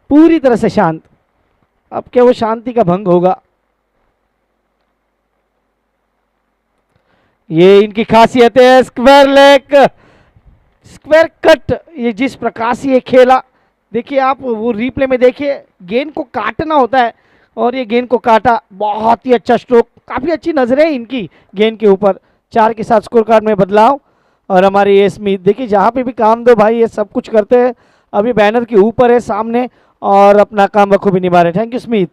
पूरी तरह से शांत। अब क्या वो शांति का भंग होगा? ये इनकी खासियत है, स्क्वायर लेग, स्क्वायर कट। ये जिस प्रकार से ये खेला, देखिए आप वो रिप्ले में देखिए, गेंद को काटना होता है और ये गेंद को काटा। बहुत ही अच्छा स्ट्रोक, काफी अच्छी नजरें हैं इनकी गेंद के ऊपर। 4 के साथ स्कोर कार्ड में बदलाव। और हमारे ये स्मिथ, देखिए जहां पे भी काम दो भाई ये सब कुछ करते हैं। अभी बैनर के ऊपर है सामने और अपना काम बखूबी निभा रहे। Thank you Smith.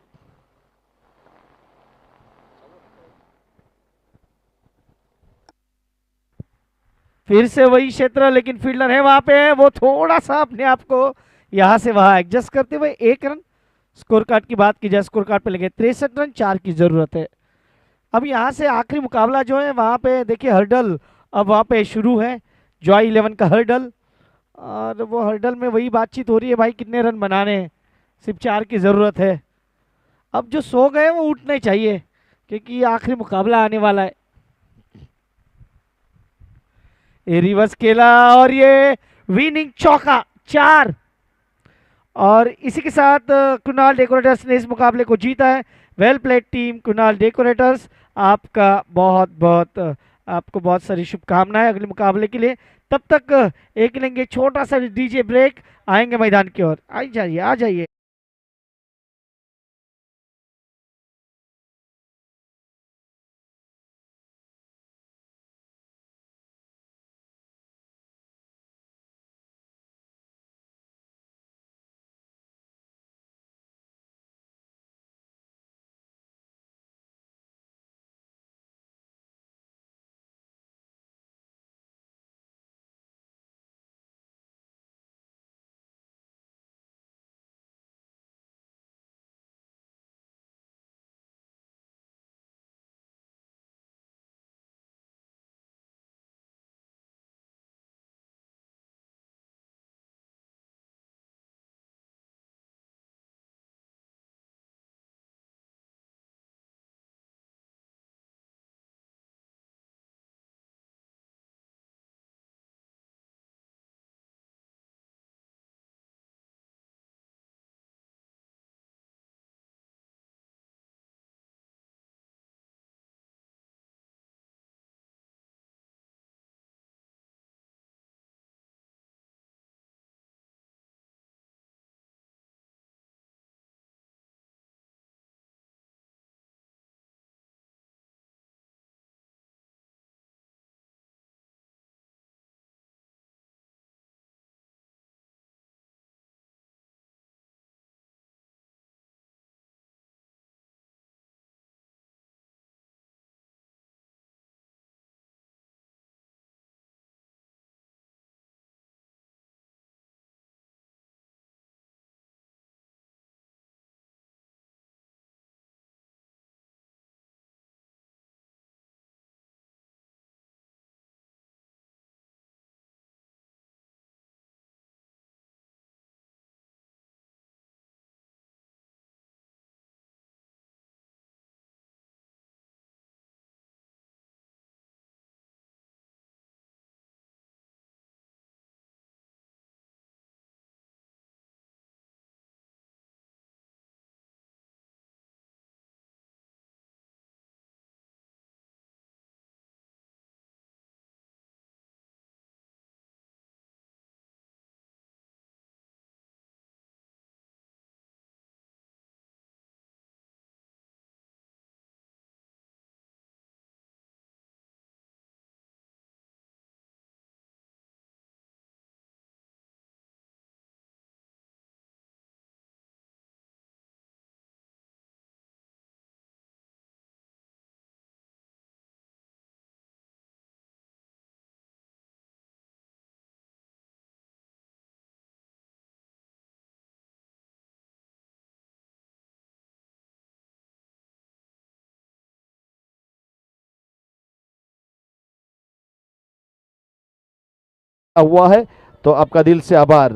फिर से वही क्षेत्र, लेकिन फील्डर है वहां पे, वो थोड़ा सा अपने आप को यहां से वहां एडजस्ट करते हुए 1 रन। स्कोर कार्ड की बात की जाए, स्कोर कार्ड पे लगे 63 रन, 4 की जरूरत है। अब यहाँ से आखिरी मुकाबला जो है वहां पे देखिए हर्डल, अब वहां पे शुरू है जॉय 11 का हर्डल। और वो हर्डल में वही बातचीत हो रही है भाई, कितने रन बनाने हैं, सिर्फ 4 की जरूरत है। अब जो सो गए वो उठने चाहिए, क्योंकि ये आखिरी मुकाबला आने वाला है। ये रिवर्स खेला और ये विनिंग चौका, 4। और इसी के साथ कुणाल डेकोरेटर्स ने इस मुकाबले को जीता है। Well played team Kunal decorators, आपका बहुत बहुत आपको बहुत सारी शुभकामनाएं अगले मुकाबले के लिए। तब तक एक लेंगे छोटा सा डीजे ब्रेक, आएंगे मैदान की ओर। आ जाइए आ जाइए। हुआ है, तो आपका दिल से आभार।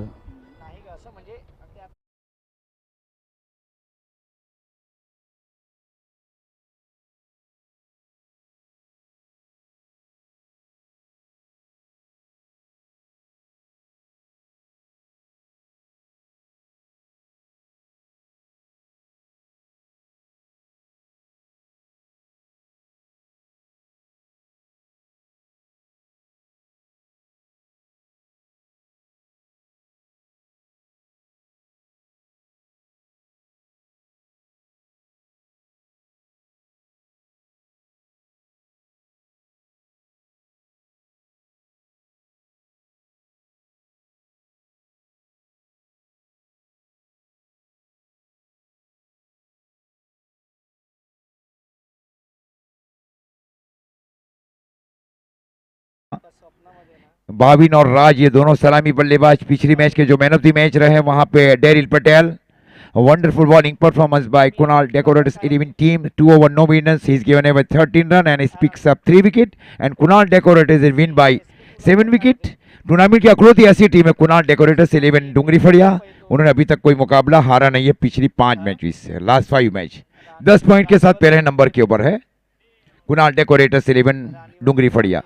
बाविन और राज ये दोनों सलामी बल्लेबाज पिछली मैच के जो मैन ऑफ द मैच रहे वहां पे Daryl Patel. Wonderful bowling performance by Kunal Decorators 11 team. 2 over no winners. He's given away 13 run and he picks up 3 wicket. And Kunal Decorators is win by 7 wicket. Tournament की अखलौती ऐसी team है Kunal decorators 11 Dungri फड़िया. उन्होंने अभी तक कोई मुकाबला हारा नहीं है पिछली 5 मैच से. लास्ट 5 मैच 10 पॉइंट के साथ पहले नंबर के ऊपर है कुणाल डेकोरेटर्स 11 डूंगरी फड़िया.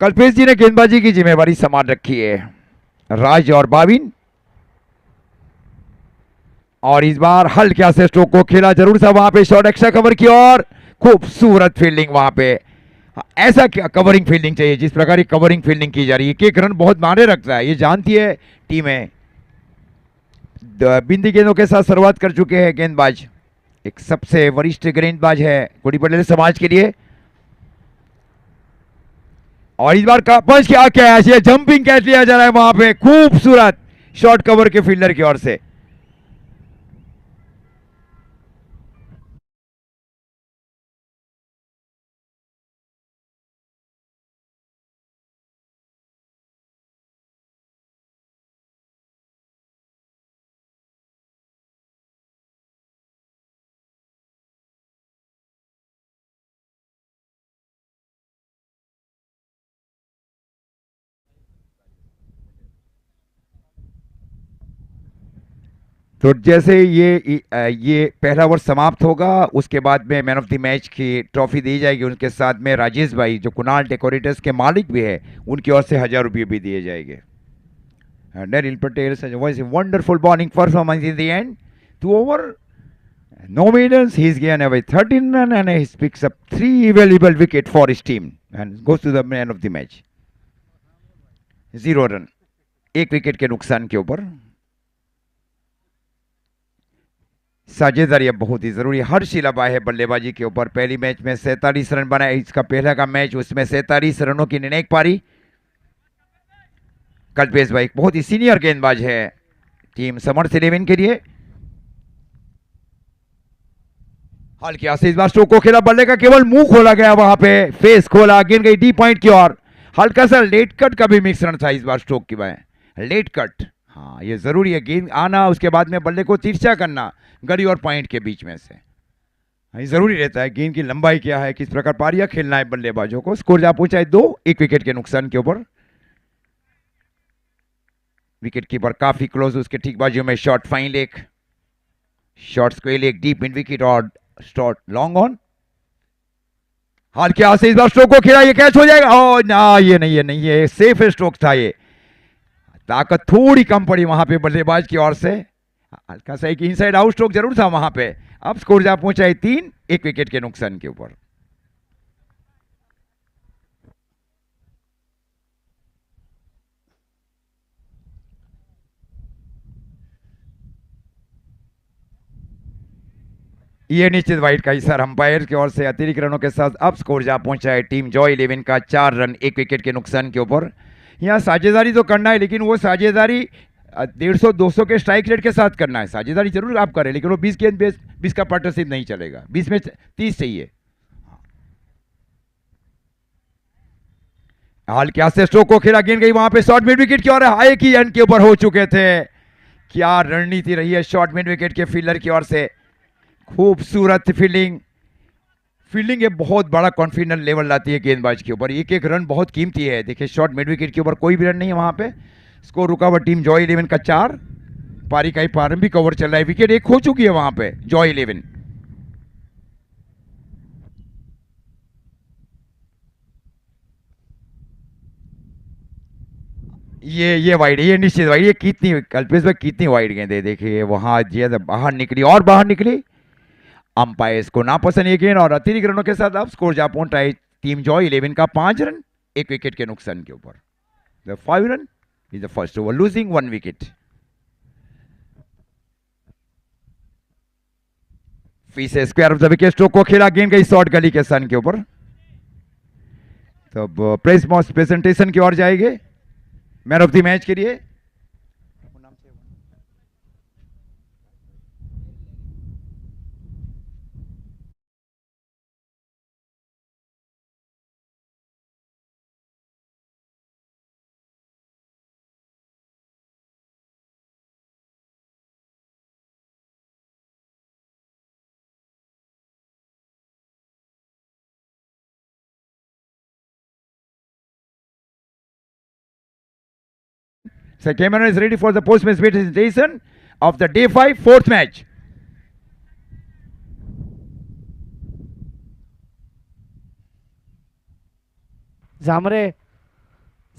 कल्पेश जी ने गेंदबाजी की जिम्मेवारी संभाल रखी है. राज और बाविन और इस बार हल्के से स्ट्रोक को खेला जरूर था वहां पे. शॉट एक्स्ट्रा कवर की और खूबसूरत फील्डिंग वहां पे. ऐसा कवरिंग फील्डिंग चाहिए जिस प्रकार की कवरिंग फील्डिंग की जा रही है. एक रन बहुत मायने रखता है ये जानती है टीमें. बिंदी गेंदों के साथ शुरुआत कर चुके हैं गेंदबाज. एक सबसे वरिष्ठ गेंदबाज है कोडी पटेल समाज के लिए. और इस बार का पंच क्या कैच है जंपिंग कैच लिया जा रहा है वहां पे. खूबसूरत शॉर्ट कवर के फील्डर की ओर से. तो जैसे ये पहला ओवर समाप्त होगा उसके बाद में मैन ऑफ द मैच की ट्रॉफी दी जाएगी. उनके साथ में राजेश भाई जो कुणाल डेकोरेटर्स के मालिक भी है उनकी ओर से 1000 रुपये भी दिए जाएंगे. Daryl Patel wonderful bowling performance in the end. 2 over no winners. He's given away 13 run and he picks up 3 valuable wicket for his team and goes to the man of the match. 0 run. 1 wicket के नुकसान के ऊपर. साझेदारी अब बहुत ही जरूरी. हर्षिल अब आए है बल्लेबाजी के ऊपर. पहली मैच में 47 रन बनाए. इसका पहला का मैच उसमें 47 रनों की निर्णायक पारी. कल्पेश भाई बहुत ही सीनियर गेंदबाज है टीम समर्थ 11 के लिए. हल्के से इस बार स्ट्रोक को खेला. बल्ले का केवल मुंह खोला गया वहां पे. फेस खोला. गेंद गई डी पॉइंट की ओर. हल्का सा लेट कट का भी मिश्रण था इस बार स्ट्रोक की बाय. लेट कट हाँ ये जरूरी है. गेंद आना उसके बाद में बल्ले को तिरछा करना गड़ी और पॉइंट के बीच में से. ये जरूरी रहता है. गेंद की लंबाई क्या है किस प्रकार पारियां खेलना है बल्लेबाजों को. स्कोर जा पहुंचा है 2. 1 विकेट के नुकसान के ऊपर. विकेट कीपर काफी क्लोज. उसके ठीक बाजू में shot fine leg. Shot square leg deep in wicket और शॉट लॉन्ग ऑन. हल्के से इस बार स्ट्रोक को खेला. ये कैच हो जाएगा. ओ ना ये नहीं ये सेफ स्ट्रोक था. ये ताकत थोड़ी कम पड़ी वहां पे बल्लेबाज की ओर से. हल्का सा एक इनसाइड आउट स्ट्रोक जरूर था वहां पे. अब स्कोर जा पहुंचा है 3. 1 विकेट के नुकसान के ऊपर. ये निश्चित वाइड का इशारा अंपायर की ओर से. अतिरिक्त रनों के साथ अब स्कोर जा पहुंचा है टीम जॉय 11 का 4 रन 1 विकेट के नुकसान के ऊपर. यहाँ साझेदारी तो करना है लेकिन वो साझेदारी 150-200 के स्ट्राइक रेट के साथ करना है. साझेदारी जरूर आप करें लेकिन वो 20 के 20 का पार्टनरशिप नहीं चलेगा. 20 में 30 चाहिए. हाल क्या से स्ट्रोक को खेला. गेंद गई वहां पे शॉर्ट मिड विकेट की ओर. हाई की एंड के ऊपर हो चुके थे. क्या रणनीति रही है शॉर्ट मिड विकेट के फील्डर की ओर से. खूबसूरत फील्डिंग. फील्डिंग एक बहुत बड़ा कॉन्फिडेंस लेवल लाती है गेंदबाज के ऊपर. एक रन बहुत कीमती है. देखिए शॉर्ट मिड विकेट के ऊपर कोई भी रन नहीं है वहां पे. स्कोर रुका हुआ टीम जॉय 11 का 4. पारी का ही प्रारंभिक ओवर चल रहा है. विकेट एक हो चुकी है वहां पे जॉय 11. ये वाइड है. ये निश्चित वाइड. ये कितनी कल्पेश भाई कितनी वाइड गेंद देखिए वहां बाहर निकली और बाहर निकली. अंपायर को नापसंद ये गेंद और अतिरिक्त रनों के साथ अब स्कोर जा पहुंचा है टीम जॉय 11 का 5 रन 1 विकेट के नुकसान के ऊपर. The 5 run is the first over losing 1 wicket. फिर से square of the wicket stroke को खेला. गेंद गई शॉर्ट गली के सन के ऊपर. तो अब प्रेस बॉक्स प्रेजेंटेशन की ओर जाएंगे मैन ऑफ द मैच के लिए। So camera is ready for the post-match presentation of the day 5 fourth match. Zamre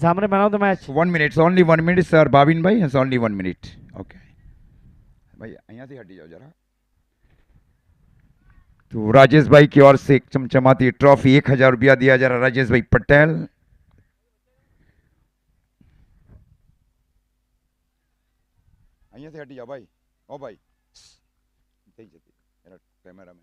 man of the match. 1 minute, it's only 1 minute, sir. Bhavin bhai, it's only 1 minute. Okay. भाई यहाँ से हटी जाओ जरा। तो राजेश भाई की ओर से एक चमचमाती ट्रॉफी 1000 रुपया दिया जा रहा राजेश भाई पटेल। અહીંયા થી હટી જાઓ ભાઈ ઓ ભાઈ થઈ જતી એનો કેમેરામેન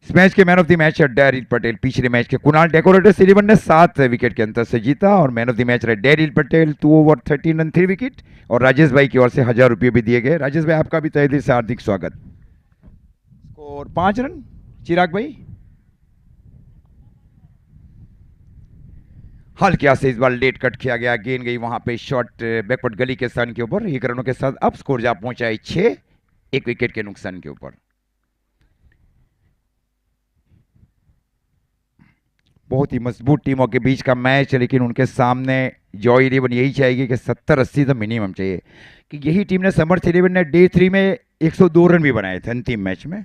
इस मैच के मैन ऑफ द मैच है डैरिल पटेल। पिछले मैच के कुणाल डेकोरेटर्स 11 ने 7 विकेट के अंतर से जीता और मैन ऑफ द मैच रहे Daryl Patel 2 over 13 run 3 wicket. और राजेश भाई की ओर से 1000 रुपये भी दिए गए। राजेश भाई आपका भी तहे दिल से हार्दिक स्वागत। Score 5 run. चिराग भाई हल्के से इस बार लेट कट किया गया, गेंद गई वहां पे शॉट बैकवर्ड गली के स्थान के ऊपर। 1 रनों के साथ अब स्कोर जा पहुंचा है 6, 1 विकेट के नुकसान के ऊपर। बहुत ही मजबूत टीमों के बीच का मैच है, लेकिन उनके सामने जॉय 11 यही चाहेगी कि 70-80 तो मिनिमम चाहिए कि यही टीम ने समर्थ 11 ने डे 3 में 102 रन भी बनाए थे अंतिम मैच में।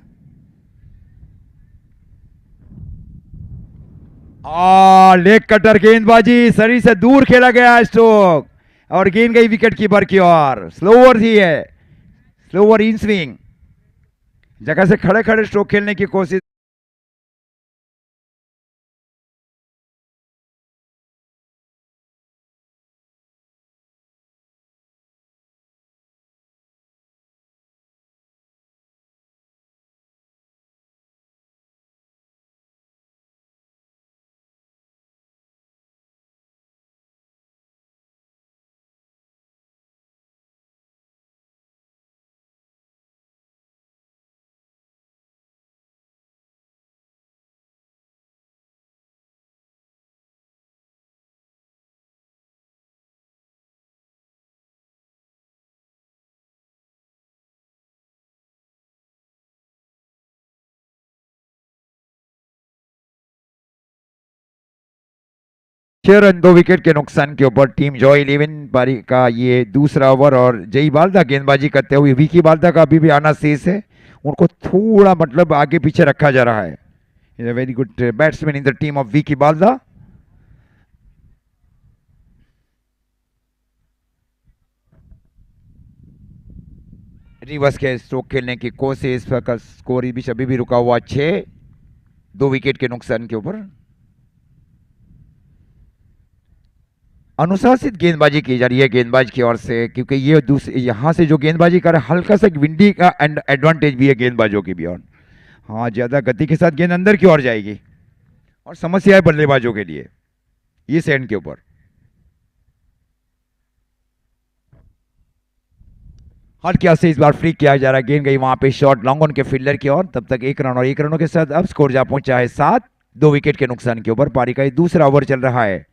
लेग कटर गेंदबाजी शरीर से दूर खेला गया स्ट्रोक और गेंद गई विकेट कीपर की ओर। स्लोअर थी है, स्लोअर इन स्विंग, जगह से खड़े खड़े स्ट्रोक खेलने की कोशिश। छह रन 2 विकेट के नुकसान के ऊपर टीम जॉय 11 पारी का ये दूसरा ओवर। और जय बालदा गेंदबाजी करते हुए, विकी बालदा का अभी भी आना शेष है, उनको थोड़ा मतलब आगे पीछे रखा जा रहा है। Is a very good batsman in the team of Vicky Balda. Reverse के स्ट्रोक खेलने की कोशिश, स्कोर भी अभी भी रुका हुआ 6, 2 विकेट के नुकसान के ऊपर। अनुशासित गेंदबाजी की जा रही है गेंदबाज की ओर से, क्योंकि ये दूसरे यहां से जो गेंदबाजी कर रहा है हल्का सा विंडी का एडवांटेज भी है गेंदबाजों की भी। और हाँ, ज्यादा गति के साथ गेंद अंदर की ओर जाएगी और समस्या है बल्लेबाजों के लिए इस एंड के ऊपर। हल्के से इस बार फ्री किया जा रहा है, गेंद गई वहां पे शॉट लॉन्ग ऑन के फील्डर की ओर। तब तक 1 रन और 1 रनों के साथ अब स्कोर जा पहुंचा है 7, 2 विकेट के नुकसान के ऊपर। पारी का दूसरा ओवर चल रहा है।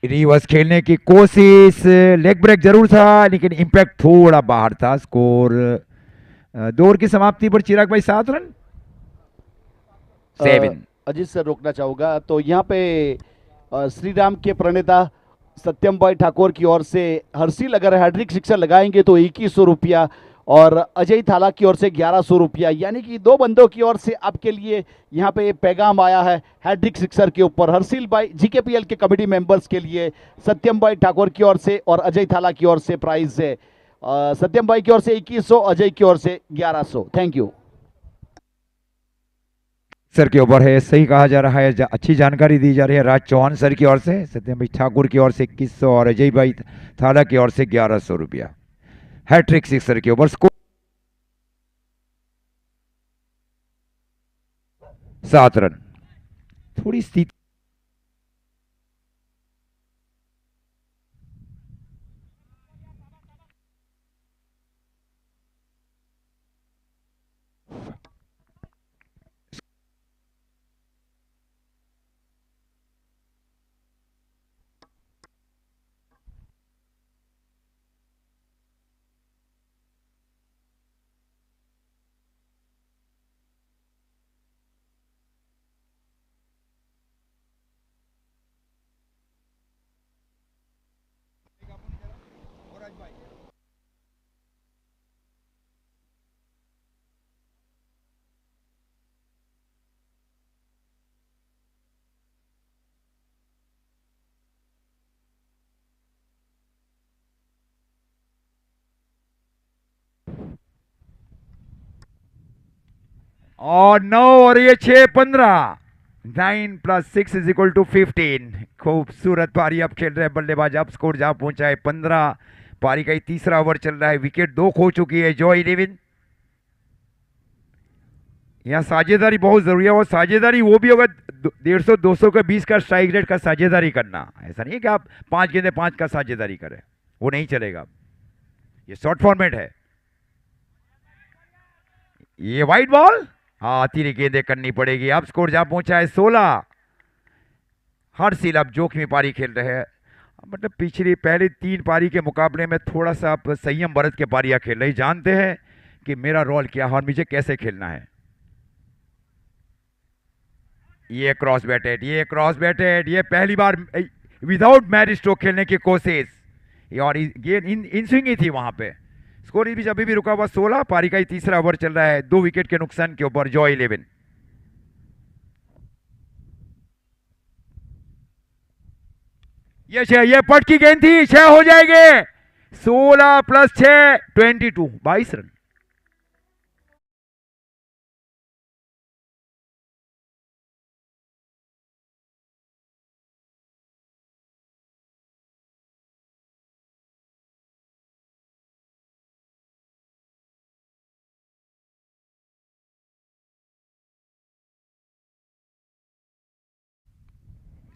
रिवर्स खेलने की कोशिश, लेग ब्रेक जरूर था लेकिन इंपैक्ट थोड़ा बाहर था। स्कोर 2 ओवर की समाप्ति पर चिराग भाई 7 रन 7। अजीत सर रोकना चाहूंगा तो यहाँ पे श्री राम के प्रणेता सत्यम भाई ठाकुर की ओर से हर्षिल अगर हैट्रिक सिक्सर लगाएंगे तो 2100 रुपया और अजय थाला की ओर से 1100 रुपया, यानी कि 2 बंदों की ओर से आपके लिए यहाँ पे पैगाम आया है हैट्रिक सिक्सर के ऊपर। हर्षिल भाई जीकेपीएल के कमेटी मेंबर्स के लिए, सत्यम भाई ठाकुर की ओर से और अजय थाला की ओर से प्राइज है। सत्यम भाई की ओर से 2100, अजय की ओर से 1100। थैंक यू सर के ऊपर है, सही कहा जा रहा है, अच्छी जानकारी दी जा रही है राज चौहान सर की ओर से। सत्यम भाई ठाकुर की ओर से 2100 और अजय भाई थाला की ओर से 1100 रुपया। हैट्रिक सिक्सर के ऊपर स्कोर 7 रन। थोड़ी स्थिति और 9 और ये 6-15। 9+6 = 15। खूबसूरत पारी अब खेल रहे हैं बल्लेबाज। अब स्कोर जहां पहुंचा है 15। पारी का ही तीसरा ओवर चल रहा है, विकेट 2 खो चुकी है जॉय इलेवन। यहाँ साझेदारी बहुत जरूरी है, और साझेदारी वो भी होगा 150-200 के 20 का स्ट्राइक रेट का साझेदारी करना। ऐसा नहीं है कि आप 5 गेंदे 5 का साझेदारी करें, वो नहीं चलेगा। ये शॉर्ट फॉर्मेट है। ये वाइट बॉल, हाँ 3 गेंदें करनी पड़ेगी। अब स्कोर जहां पहुंचा है 16। हर्षिल अब जोखिमी पारी खेल रहे हैं। मतलब पिछली पहली 3 पारी के मुकाबले में थोड़ा सा आप संयम बरत के पारियां खेल रहे, जानते हैं कि मेरा रोल क्या है और मुझे कैसे खेलना है। ये क्रॉस बैटेड, ये क्रॉस बैटेड, ये पहली बार विदाउट मैच स्ट्रोक खेलने की कोशिश। ये और गेंद इन स्विंग ही थी वहां पे। स्कोर इस बीच अभी भी रुका हुआ 16। पारी का ही तीसरा ओवर चल रहा है, 2 विकेट के नुकसान के ऊपर जॉय इलेवन। ये पट की गेंद थी, 6 हो जाएंगे। 16+6 22, 22 रन।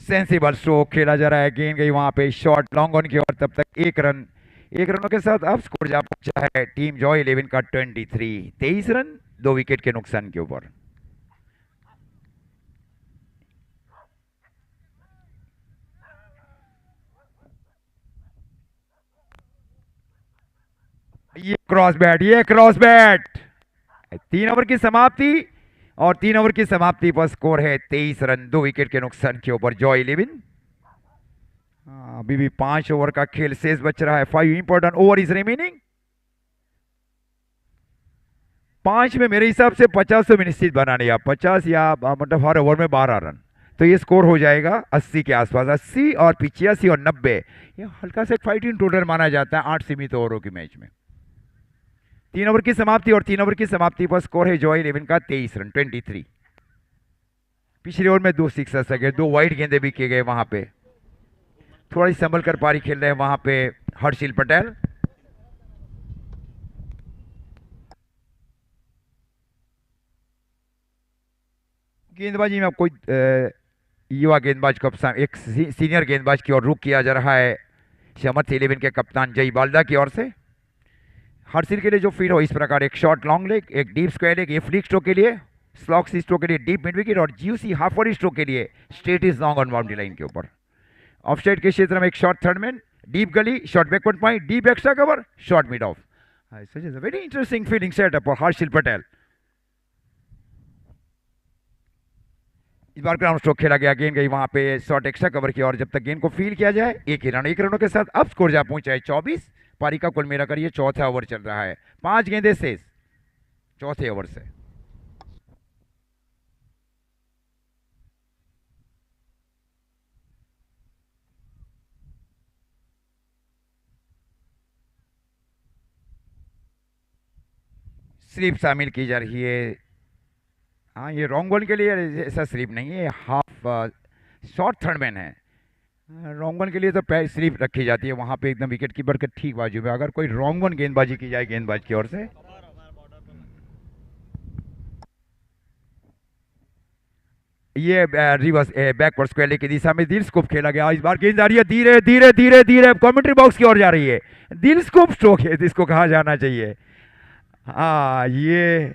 सेंसिबल स्ट्रोक खेला जा रहा है, गेंद गई वहां पे शॉर्ट लॉन्ग ऑन की ओर। तब तक 1 रन। 1 रनों के साथ अब स्कोर जा पहुंचा है टीम जॉय इलेवन का 23। 23 रन 2 विकेट के नुकसान के ऊपर। ये क्रॉस बैट, ये क्रॉस बैट। 3 ओवर की समाप्ति, और 3 ओवर की समाप्ति पर स्कोर है 23 रन 2 विकेट के नुकसान के ऊपर जॉय इलेवन। अभी भी 5 ओवर का खेल शेष बच रहा है। 5 इंपॉर्टेंट ओवर इज रिमेनिंग। 5 में मेरे हिसाब से 50 तो निश्चित बनाने, या 50 या मतलब हर ओवर में 12 रन, तो ये स्कोर हो जाएगा 80 के आसपास। 80 और 85 और 90, ये हल्का सा एक फाइटिंग टोटल माना जाता है 8 सीमित ओवरों की मैच में। 3 ओवर की समाप्ति, और 3 ओवर की समाप्ति पर स्कोर है जॉय इलेवन का 23 रन 23। पिछले ओवर में 2 सिक्सर गए, 2 वाइड गेंदे भी किए गए वहां पे। थोड़ा ही संभल कर पारी खेल रहे हैं वहां पे हर्षिल पटेल। गेंदबाजी में अब कोई युवा गेंदबाज को एक सीनियर गेंदबाज की ओर रुख किया जा रहा है समर्थ इलेवन के कप्तान जय बाल्दा की ओर से। हर्षिल के लिए जो फील्ड हो इस प्रकार, एक शॉर्ट लॉन्ग लेग, एक डीप स्क्वायर लेग, ये फ्लिक स्ट्रोक के लिए, स्लॉक सी स्ट्रोक के लिए डीप मिड विकेट, और जीयूसी हाफ वॉली स्ट्रोक के लिए straight is long on boundary line के ऊपर। ऑफ साइड के क्षेत्र में एक short third man, deep gully, short backward point, deep extra cover, short mid off. Very interesting fielding setup for Harshal Patel. इस बार ग्राउंड स्ट्रोक खेला गया, गेंद गई वहां पे शॉर्ट एक्स्ट्रा कवर की, और जब तक गेंद को फील किया जाए 1 ही रन। 1 रनों के साथ अब स्कोर जा पहुंचा है 24। पारी का कुल मिलाकर ये चौथा ओवर चल रहा है, 5 गेंदे शेष चौथे ओवर से। स्लिप शामिल की जा रही है। हाँ, ये रॉन्ग वन के लिए ऐसा स्लिप नहीं है, हाफ शॉर्ट थर्ड मैन है। रॉन्ग वन के लिए तो स्लिप रखी जाती है, वहाँ पे एकदम विकेट कीपर के ठीक बाजू में। अगर कोई रॉन्ग वन गेंदबाजी की जाए गेंदबाज की ओर से, ये रिवर्स बैकवर्ड स्क्वेयर की दिशा में दिल स्कोप खेला गया। इस बार गेंद आ रही है धीरे धीरे धीरे धीरे कमेंट्री बॉक्स की ओर जा रही है। दिल स्कोप स्ट्रोक है, इसको कहा जाना चाहिए। हाँ, ये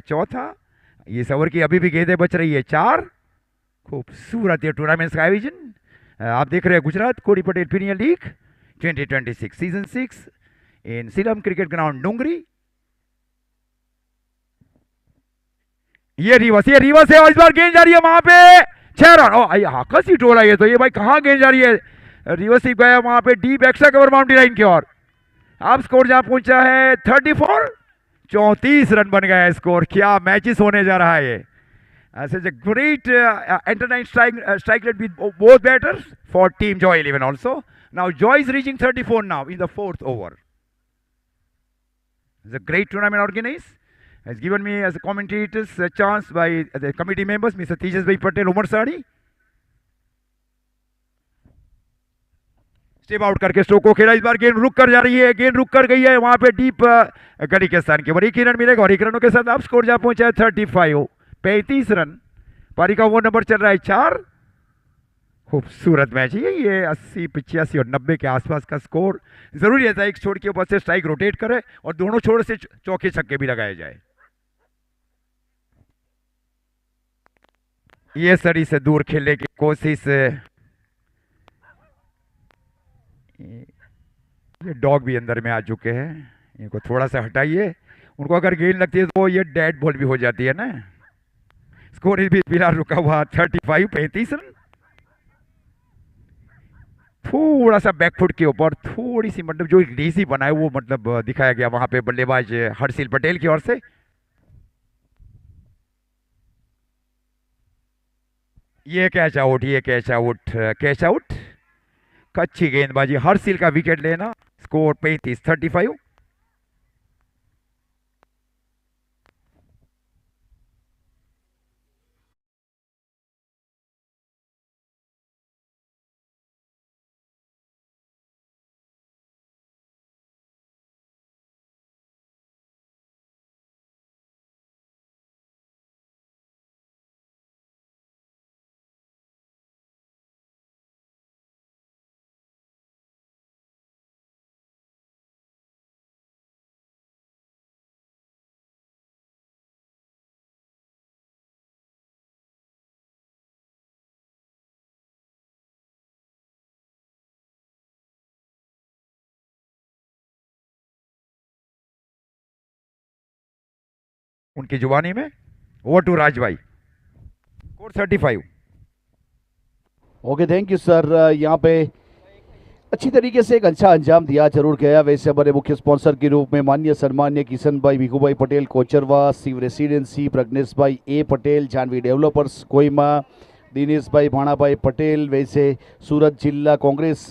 चौथा, इस ओवर की अभी भी गेंदें बच रही है 4। खूबसूरत ये टूर्नामेंट का आयोजन आप देख रहे हैं गुजरात कोड़ी पटेल प्रीमियर लीग 2026 सीजन 6 इन श्रीराम क्रिकेट ग्राउंड डूंगरी। ये रिवर्स है और इस बार गेंद जा रही है वहां पे 6 रन। आकस ही टोला ये तो, ये भाई कहां गेंद जा रही है। रिवर्स ही गया वहां पे deep extra cover boundary line की ओर। अब स्कोर जहां पहुंचा है 34, 34 रन बन गया स्कोर। क्या मैचेस होने जा रहा है ये। Such a great entertaining strike rate with both batters for Team Joy 11 also. Now Joy is reaching 34 now in the 4th over. It's a great tournament organized. Has given me as a commentators a chance by the committee members, Mr. Tejas Bhai Patel, Umar Sadi. Step out करके stroke को खेला। इस बार गेंद रुक कर जा रही है, गेंद रुक कर गई है वहां पे डीप गली के स्थान के ऊपर। 1 ही रन मिलेगा और 1 रनों के साथ आप स्कोर जहां पहुंचा है 35, 35 रन। पारी का वो नंबर चल रहा है 4। खूबसूरत मैच है ये 80, 85 और 90 के आसपास का स्कोर। जरूरी रहता है एक छोड़ के ऊपर से स्ट्राइक रोटेट करे और दोनों छोड़ से चौके छक्के भी लगाए जाए। ये सड़ी से दूर खेलने की कोशिश। ये डॉग भी अंदर में आ चुके हैं, इनको थोड़ा सा हटाइए। उनको अगर गेंद लगती है तो ये डेड बॉल भी हो जाती है ना। स्कोर भी फिलहाल रुका हुआ 35, 35 रन। थोड़ा सा बैकफुट के ऊपर थोड़ी सी मतलब जो डीसी बना है वो मतलब दिखाया गया वहां पे बल्लेबाज हर्षिल पटेल की ओर से। ये कैच आउट, ये कैच आउट, कैच आउट। अच्छी गेंदबाजी, हर्षिल का विकेट लेना। स्कोर 35, 35। उनकी जुबानी में ओवर टू राज भाई। Score 35। Okay, thank you sir. यहाँ पे अच्छी तरीके से एक अच्छा अंजाम दिया जरूर गया। वैसे हमारे मुख्य स्पॉन्सर के रूप में माननीय सम्मान्य किशन भाई भिखू भाई पटेल कोचरवा, शिव रेसिडेंसी, प्रज्ञेश भाई ए पटेल, जानवी डेवलपर्स कोहिमा, दिनेश भाई भाणा भाई पटेल, वैसे सूरत जिला कांग्रेस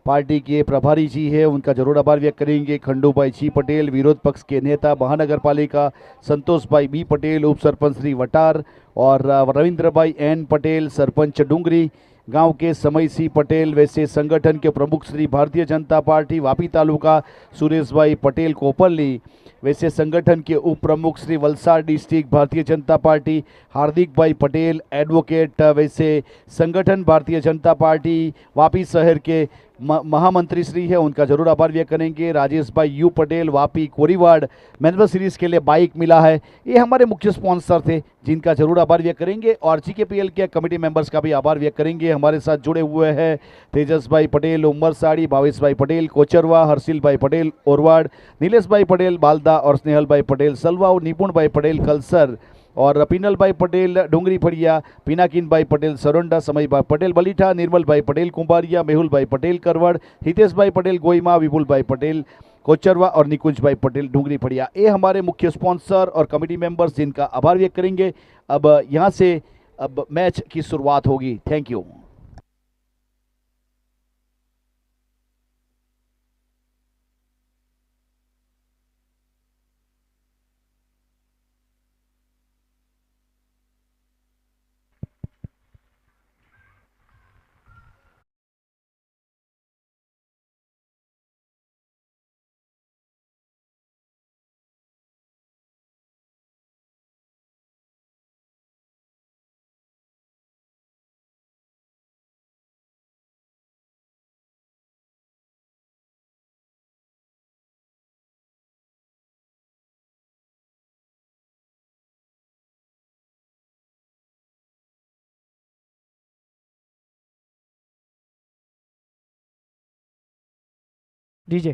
पार्टी के प्रभारी जी है, उनका जरूर आभार व्यक्त करेंगे। खंडू भाई जी पटेल, विरोध पक्ष के नेता महानगर पालिका संतोष भाई बी पटेल, उप सरपंच श्री वटार, और रविंद्र भाई एन पटेल, सरपंच डूंगरी गांव के समय सी पटेल, वैसे संगठन के प्रमुख श्री भारतीय जनता पार्टी वापी तालुका सुरेश भाई पटेल कोपरली, वैसे संगठन के उप प्रमुख श्री वलसाड डिस्ट्रिक्ट भारतीय जनता पार्टी हार्दिक भाई पटेल एडवोकेट, वैसे संगठन भारतीय जनता पार्टी वापी शहर के महामंत्री श्री है, उनका जरूर आभार व्यक्त करेंगे। राजेश भाई यू पटेल वापी कोरीवाड़, मैनवर सीरीज के लिए बाइक मिला है। ये हमारे मुख्य स्पॉन्सर थे जिनका जरूर आभार व्यक्त करेंगे, और जीकेपीएल के कमेटी मेंबर्स का भी आभार व्यक्त करेंगे। हमारे साथ जुड़े हुए हैं तेजस भाई पटेल उमर साड़ी, भावेश भाई पटेल कोचरवा, हर्षिल भाई पटेल ओरवाड़, नीलेश भाई पटेल बालदा और स्नेहल भाई पटेल सलवा, और निपुण भाई पटेल कलसर, और पिनल भाई पटेल डूंगरी फड़िया, पिनाकिन भाई पटेल सरोंडा, समय भाई पटेल बलीठा, निर्मल भाई पटेल कुंभारिया, मेहुल भाई पटेल करवड़, हितेश भाई पटेल गोइमा, विपुल भाई पटेल कोचरवा और निकुंज भाई पटेल डूंगरी फड़िया। ये हमारे मुख्य स्पॉन्सर और कमेटी मेंबर्स जिनका आभार व्यक्त करेंगे। अब यहाँ से अब मैच की शुरुआत होगी। Thank you. DJ.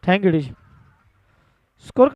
Thank you DJ. Score.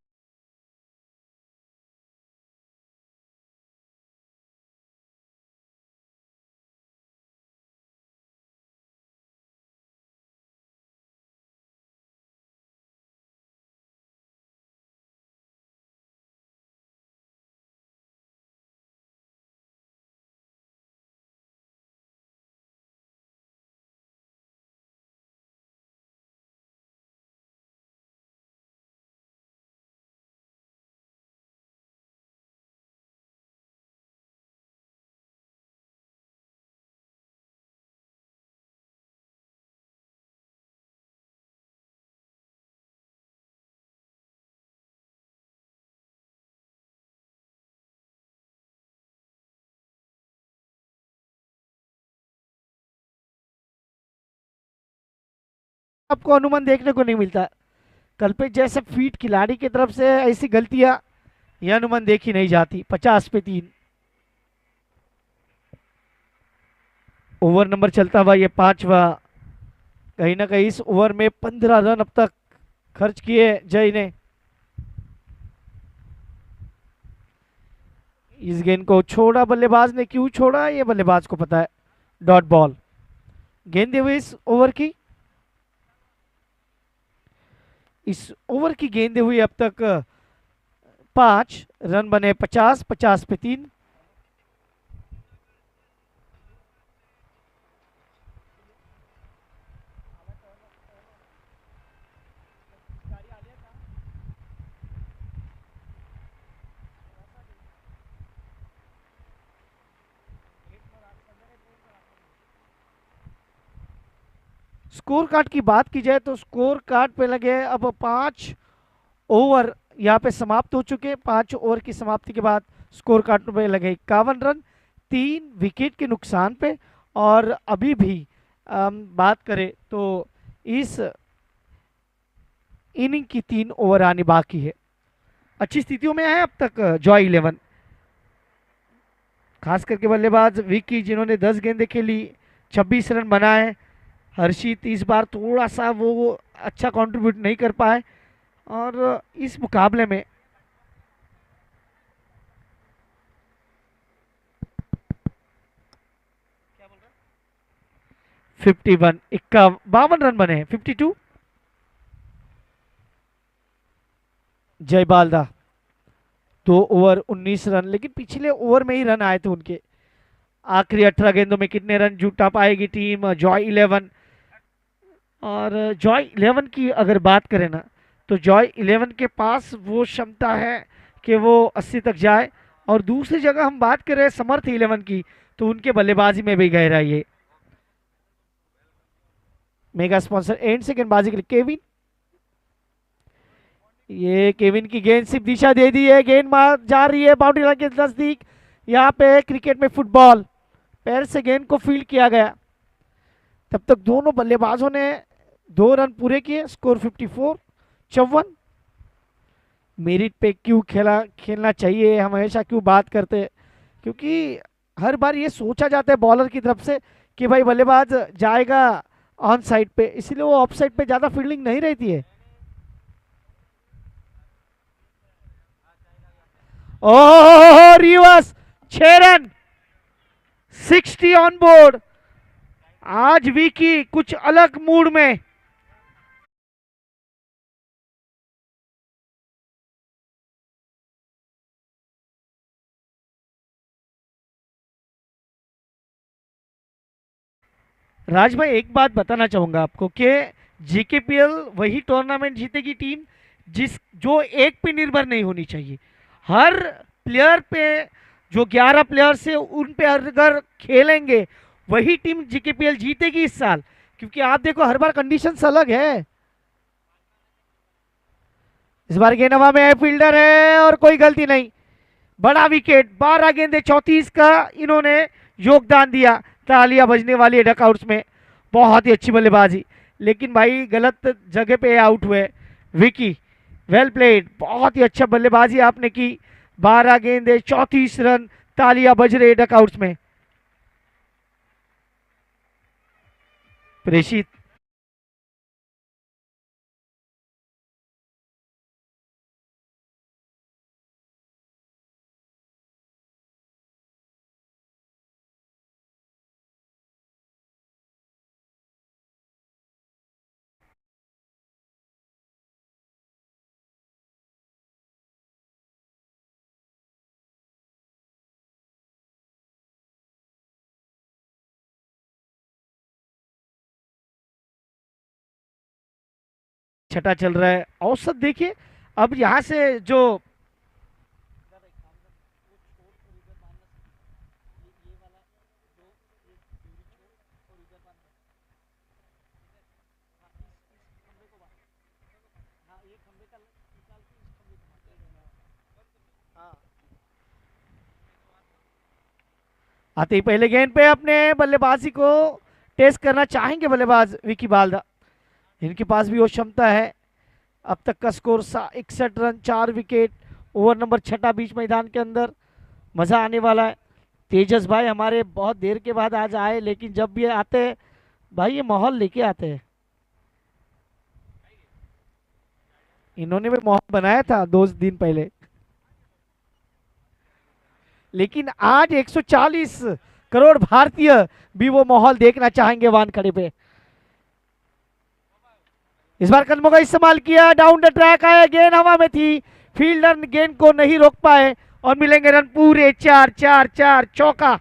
आपको अनुमान देखने को नहीं मिलता। कल्पित जैसे फीट खिलाड़ी की तरफ से ऐसी गलतियां यह अनुमान देखी नहीं जाती। 50 पे 3 ओवर नंबर चलता हुआ ये पांचवा। कहीं ना कहीं इस ओवर में 15 रन अब तक खर्च किए जय ने। इस गेंद को छोड़ा, बल्लेबाज ने क्यों छोड़ा ये बल्लेबाज को पता है। Dot ball. गेंद हुई इस ओवर की गेंदें हुई अब तक 5 रन बने। 50 पे 3। स्कोर कार्ड की बात की जाए तो स्कोर कार्ड पे लगे अब 5 ओवर यहाँ पे समाप्त हो चुके। 5 ओवर की समाप्ति के बाद स्कोर कार्ड पे लगे 51 रन, 3 विकेट के नुकसान पे। और अभी भी बात करें तो इस इनिंग की 3 ओवर आनी बाकी है। अच्छी स्थितियों में है अब तक जॉय 11, खास करके बल्लेबाज विकी जिन्होंने 10 गेंदें खेली, 26 रन बनाए। हर्षित इस बार थोड़ा सा वो अच्छा कंट्रीब्यूट नहीं कर पाए और इस मुकाबले में क्या बोल रहा 51 52 रन बने हैं। 52 जय बालदा 2 ओवर 19 रन, लेकिन पिछले ओवर में ही रन आए थे उनके। आखिरी 18 गेंदों में कितने रन जुटा पाएगी टीम जॉय 11। और जॉय 11 की अगर बात करें ना तो जॉय 11 के पास वो क्षमता है कि वो 80 तक जाए। और दूसरी जगह हम बात करें समर्थ 11 की तो उनके बल्लेबाजी में भी गहराई है। मेगा स्पॉन्सर एंड से गेंदबाजी के लिए केविन। ये केविन की गेंद सिर्फ दिशा दे दी है, गेंद मार जा रही है बाउंड्री लाइन के नजदीक। यहाँ पे क्रिकेट में फुटबॉल पैर से गेंद को फील्ड किया गया। तब तक दोनों बल्लेबाजों ने 2 रन पूरे किए। स्कोर 54। मेरिट पे क्यों खेलना चाहिए हम हमेशा क्यों बात करते हैं, क्योंकि हर बार ये सोचा जाता है बॉलर की तरफ से कि भाई बल्लेबाज जाएगा ऑन साइड पे, इसलिए वो ऑफ साइड पे ज्यादा फील्डिंग नहीं रहती है। ओह रिवर्स 6 रन। 60 on board. आज विकी कुछ अलग मूड में। राज भाई एक बात बताना चाहूंगा आपको कि जीकेपीएल वही टूर्नामेंट जीतेगी टीम जिस जो एक पे निर्भर नहीं होनी चाहिए। हर प्लेयर पे, जो 11 प्लेयर्स है उन पे अगर खेलेंगे वही टीम जीकेपीएल जीतेगी इस साल। क्योंकि आप देखो हर बार कंडीशंस अलग है। इस बार गेंद हवा में है, फील्डर है और कोई गलती नहीं। बड़ा विकेट, 12 गेंदे 34 का इन्होंने योगदान दिया। तालियां बजने वाली है डकआउट्स में। बहुत ही अच्छी बल्लेबाजी, लेकिन भाई गलत जगह पे आउट हुए विकी। वेल प्लेड, बहुत ही अच्छा बल्लेबाजी आपने की। 12 गेंदे 34 रन, तालियां बज रही डकआउट्स में। प्रेषित छठा चल रहा है। औसत देखिए अब यहां से जो आते ही पहले गेंद पे अपने बल्लेबाजी को टेस्ट करना चाहेंगे बल्लेबाज विकी बाल्दा। इनके पास भी वो क्षमता है। अब तक का score 61 run, 4 wicket. Over number 6 बीच मैदान के अंदर। मजा आने वाला है। तेजस भाई हमारे बहुत देर के बाद आज आए, लेकिन जब भी आते हैं भाई ये माहौल लेके आते हैं। इन्होंने भी माहौल बनाया था 2 दिन पहले, लेकिन आज 140 करोड़ भारतीय भी वो माहौल देखना चाहेंगे वानखेड़े पे। इस बार कदमों का इस्तेमाल किया, डाउन द ट्रैक आया, गेंद हवा में थी, फील्डर गेंद को नहीं रोक पाए और मिलेंगे रन पूरे 4 4 4। चौका।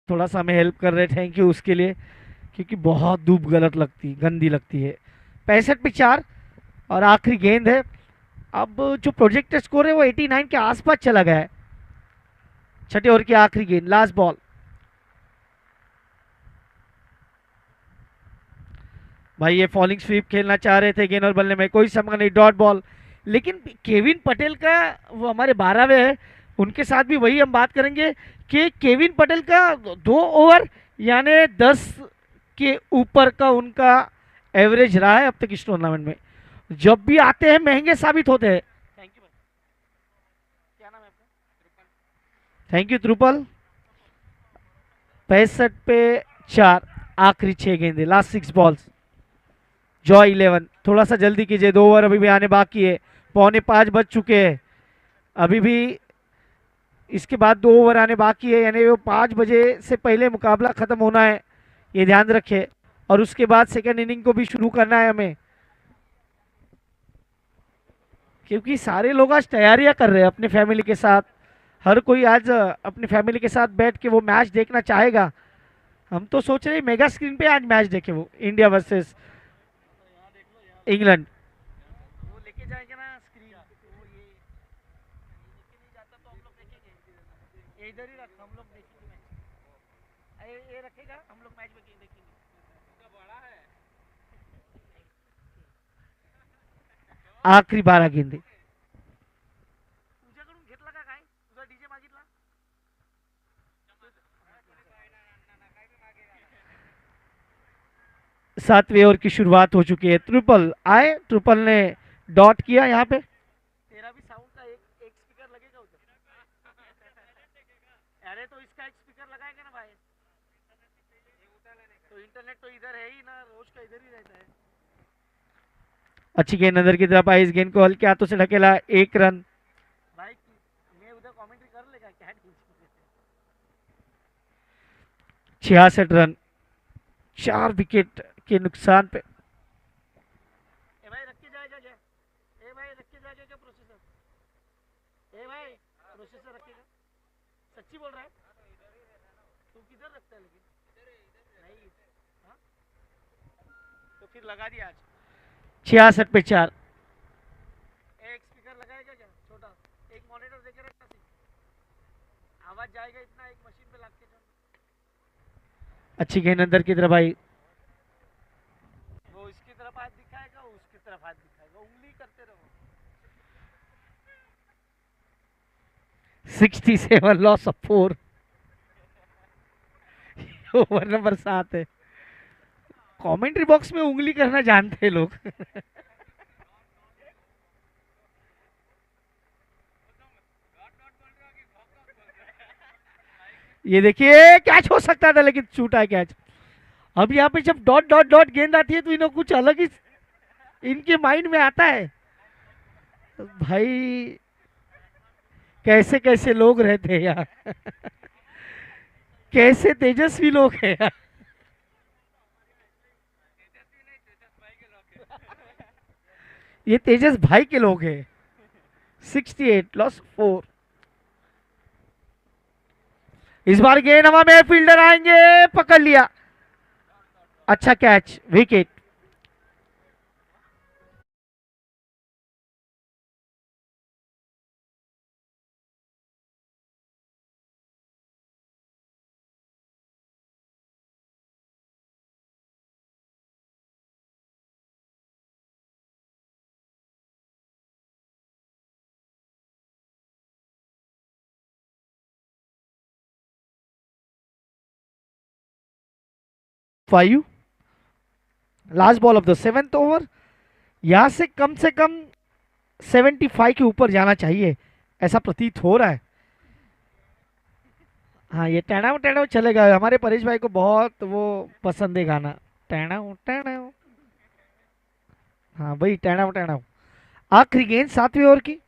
थोड़ा सा हमें हेल्प कर रहे, थैंक यू उसके लिए, क्योंकि बहुत धूप गलत लगती, गंदी लगती है। 65 पे 4 और आखिरी गेंद है। अब जो प्रोजेक्टेड स्कोर है वो 89 के आसपास चला गया है। छठे ओवर की आखिरी गेंद, लास्ट बॉल। भाई ये फॉलिंग स्वीप खेलना चाह रहे थे गेंद और बल्ले में, कोई समझ नहीं, डॉट बॉल। लेकिन केविन पटेल का, वो हमारे 12वें है, उनके साथ भी वही हम बात करेंगे कि केविन पटेल का 2 ओवर यानी 10 के ऊपर का उनका एवरेज रहा है अब तक इस टूर्नामेंट में। जब भी आते हैं महंगे साबित होते हैं। थैंक यू भाई, क्या नाम है आपका? Thank you त्रुपल। 65 पे 4, आखिरी 6 गेंदे, लास्ट 6 बॉल्स। जॉय 11, थोड़ा सा जल्दी कीजिए, 2 ओवर अभी भी आने बाकी है। 4:45 बज चुके हैं, अभी भी इसके बाद 2 ओवर आने बाकी है, यानी वो 5 बजे से पहले मुकाबला खत्म होना है, ये ध्यान रखें। और उसके बाद सेकेंड इनिंग को भी शुरू करना है हमें, क्योंकि सारे लोग आज तैयारियां कर रहे हैं अपने फैमिली के साथ। हर कोई आज अपनी फैमिली के साथ बैठ के वो मैच देखना चाहेगा। हम तो सोच रहे हैं मेगा स्क्रीन पे आज मैच देखे, वो इंडिया वर्सेस इंग्लैंड। वो लेके जाएंगे ना स्क्रीन, वो ये लेके नहीं जाता तो हम लोग देखेंगे। ये इधर ही रख, हम लोग देखेंगे मैच। ये रखेगा, हम लोग मैच देखेंगे। आखिरी 12 गेंदे। तुझ्याकडून घेतला का काय? तुझा डीजे मागितला? 7वें ओवर की शुरुआत हो चुकी है। ट्रिपल आए, ट्रिपल ने डॉट किया यहाँ पे। तेरा भी साउंड का एक स्पीकर लगेगा उधर। स्पीकर लगाएंगे ना भाई, तो इंटरनेट तो इधर है ही ना, रोज का इधर ही रहता है। अच्छी गेंद अंदर की तरफ आई, इस गेंद को हल्के हाथों से ढकेला, 1 रन। भाई मैं उधर कमेंट्री कर लेगा क्या? 66 रन, 4 विकेट के नुकसान पे। ए भाई रख के जाएगा क्या? ए भाई रख के जाएगा क्या प्रोसेसर? ए भाई प्रोसेसर रखेगा? सच्ची बोल रहा है? तू किधर रखता है लेकिन? नहीं, हाँ? तो फिर लगा दिया आज। 66 पे 4। एक स्पीकर लगाएगा क्या छोटा? एक मॉनिटर देके रखना सी, आवाज जाएगा इतना, एक मशीन पे लाके जाओ। अच्छी गेंद अंदर की तरफ आई, वो इसकी तरफ हाथ दिखाएगा, वो उसकी तरफ हाथ दिखाएगा, उंगली करते रहो। 67 लॉस ऑफ 4। ओवर नंबर 7 है। कमेंट्री बॉक्स में उंगली करना जानते हैं लोग। ये देखिए कैच हो सकता था लेकिन छूटा है कैच। अब यहाँ पे जब डॉट डॉट डॉट गेंद आती है तो इन्हें कुछ अलग ही इनके माइंड में आता है। भाई कैसे कैसे लोग रहते हैं यार। कैसे तेजस्वी लोग हैं यार। ये तेजस भाई के लोग हैं। 68 लॉस 4। इस बार गेंद हवा में, फील्डर आएंगे, पकड़ लिया, अच्छा catch, wicket. Five, last ball of the 7th over. यहां से कम 75 के ऊपर जाना चाहिए, ऐसा प्रतीत हो रहा है। हाँ ये टैणाव टैणाव चलेगा, हमारे परेश भाई को बहुत वो पसंद है गाना, टैणाव टैणाव। हाँ भाई टैणाव टैणाव। आखिरी गेंद 7वें ओवर की।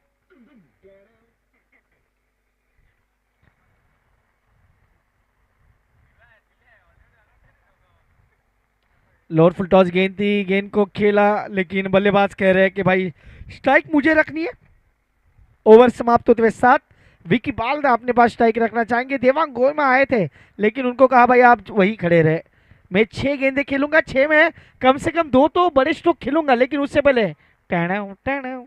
लोअर फुल टॉस गेंद थी, गेंद को खेला लेकिन बल्लेबाज कह रहे हैं कि भाई स्ट्राइक मुझे रखनी है। ओवर समाप्त होते हुए 7। विकी बाल अपने पास स्ट्राइक रखना चाहेंगे। देवांग गोयमा आए थे लेकिन उनको कहा भाई आप वही खड़े रहे। मैं 6 गेंदे खेलूंगा, 6 में कम से कम 2 तो बड़े स्ट्रोक खेलूंगा, लेकिन उससे पहले टैणाव टैणाव।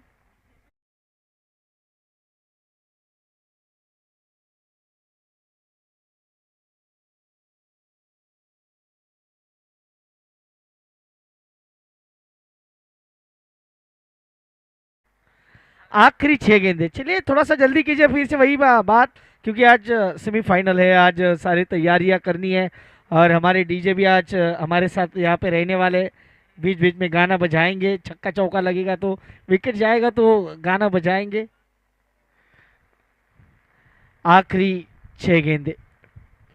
आखिरी 6 गेंदे। चलिए थोड़ा सा जल्दी कीजिए, फिर से वही बात, क्योंकि आज सेमीफाइनल है, आज सारी तैयारियां करनी है और हमारे डीजे भी आज हमारे साथ यहाँ पे रहने वाले, बीच बीच में गाना बजाएंगे, छक्का चौका लगेगा तो विकेट जाएगा तो गाना बजाएंगे। आखिरी 6 गेंदे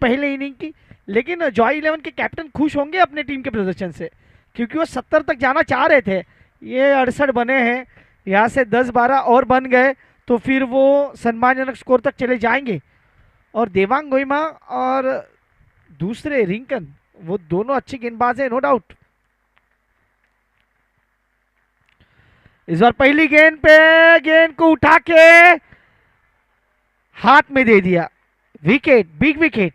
पहले इनिंग की, लेकिन जॉय 11 के कैप्टन खुश होंगे अपने टीम के प्रदर्शन से, क्योंकि वो 70 तक जाना चाह रहे थे। ये 68 बने हैं, यहाँ से 10-12 और बन गए तो फिर वो सम्मानजनक स्कोर तक चले जाएंगे। और देवांग गोइमा और दूसरे रिंकन, वो दोनों अच्छे गेंदबाज हैं, नो डाउट। इस बार पहली गेंद पे गेंद को उठा के हाथ में दे दिया, wicket, big wicket.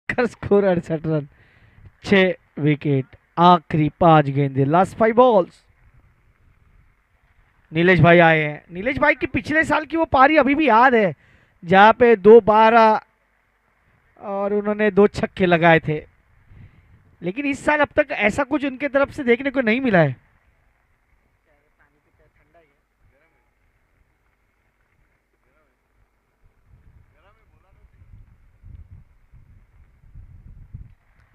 Score 68 run, 6 wicket, आखिरी 5 गेंदे, लास्ट 5 बॉल्स। नीलेश भाई आए हैं। नीलेश भाई की पिछले साल की वो पारी अभी भी याद है, जहां पे 2-12 और उन्होंने 2 छक्के लगाए थे, लेकिन इस साल अब तक ऐसा कुछ उनके तरफ से देखने को नहीं मिला है।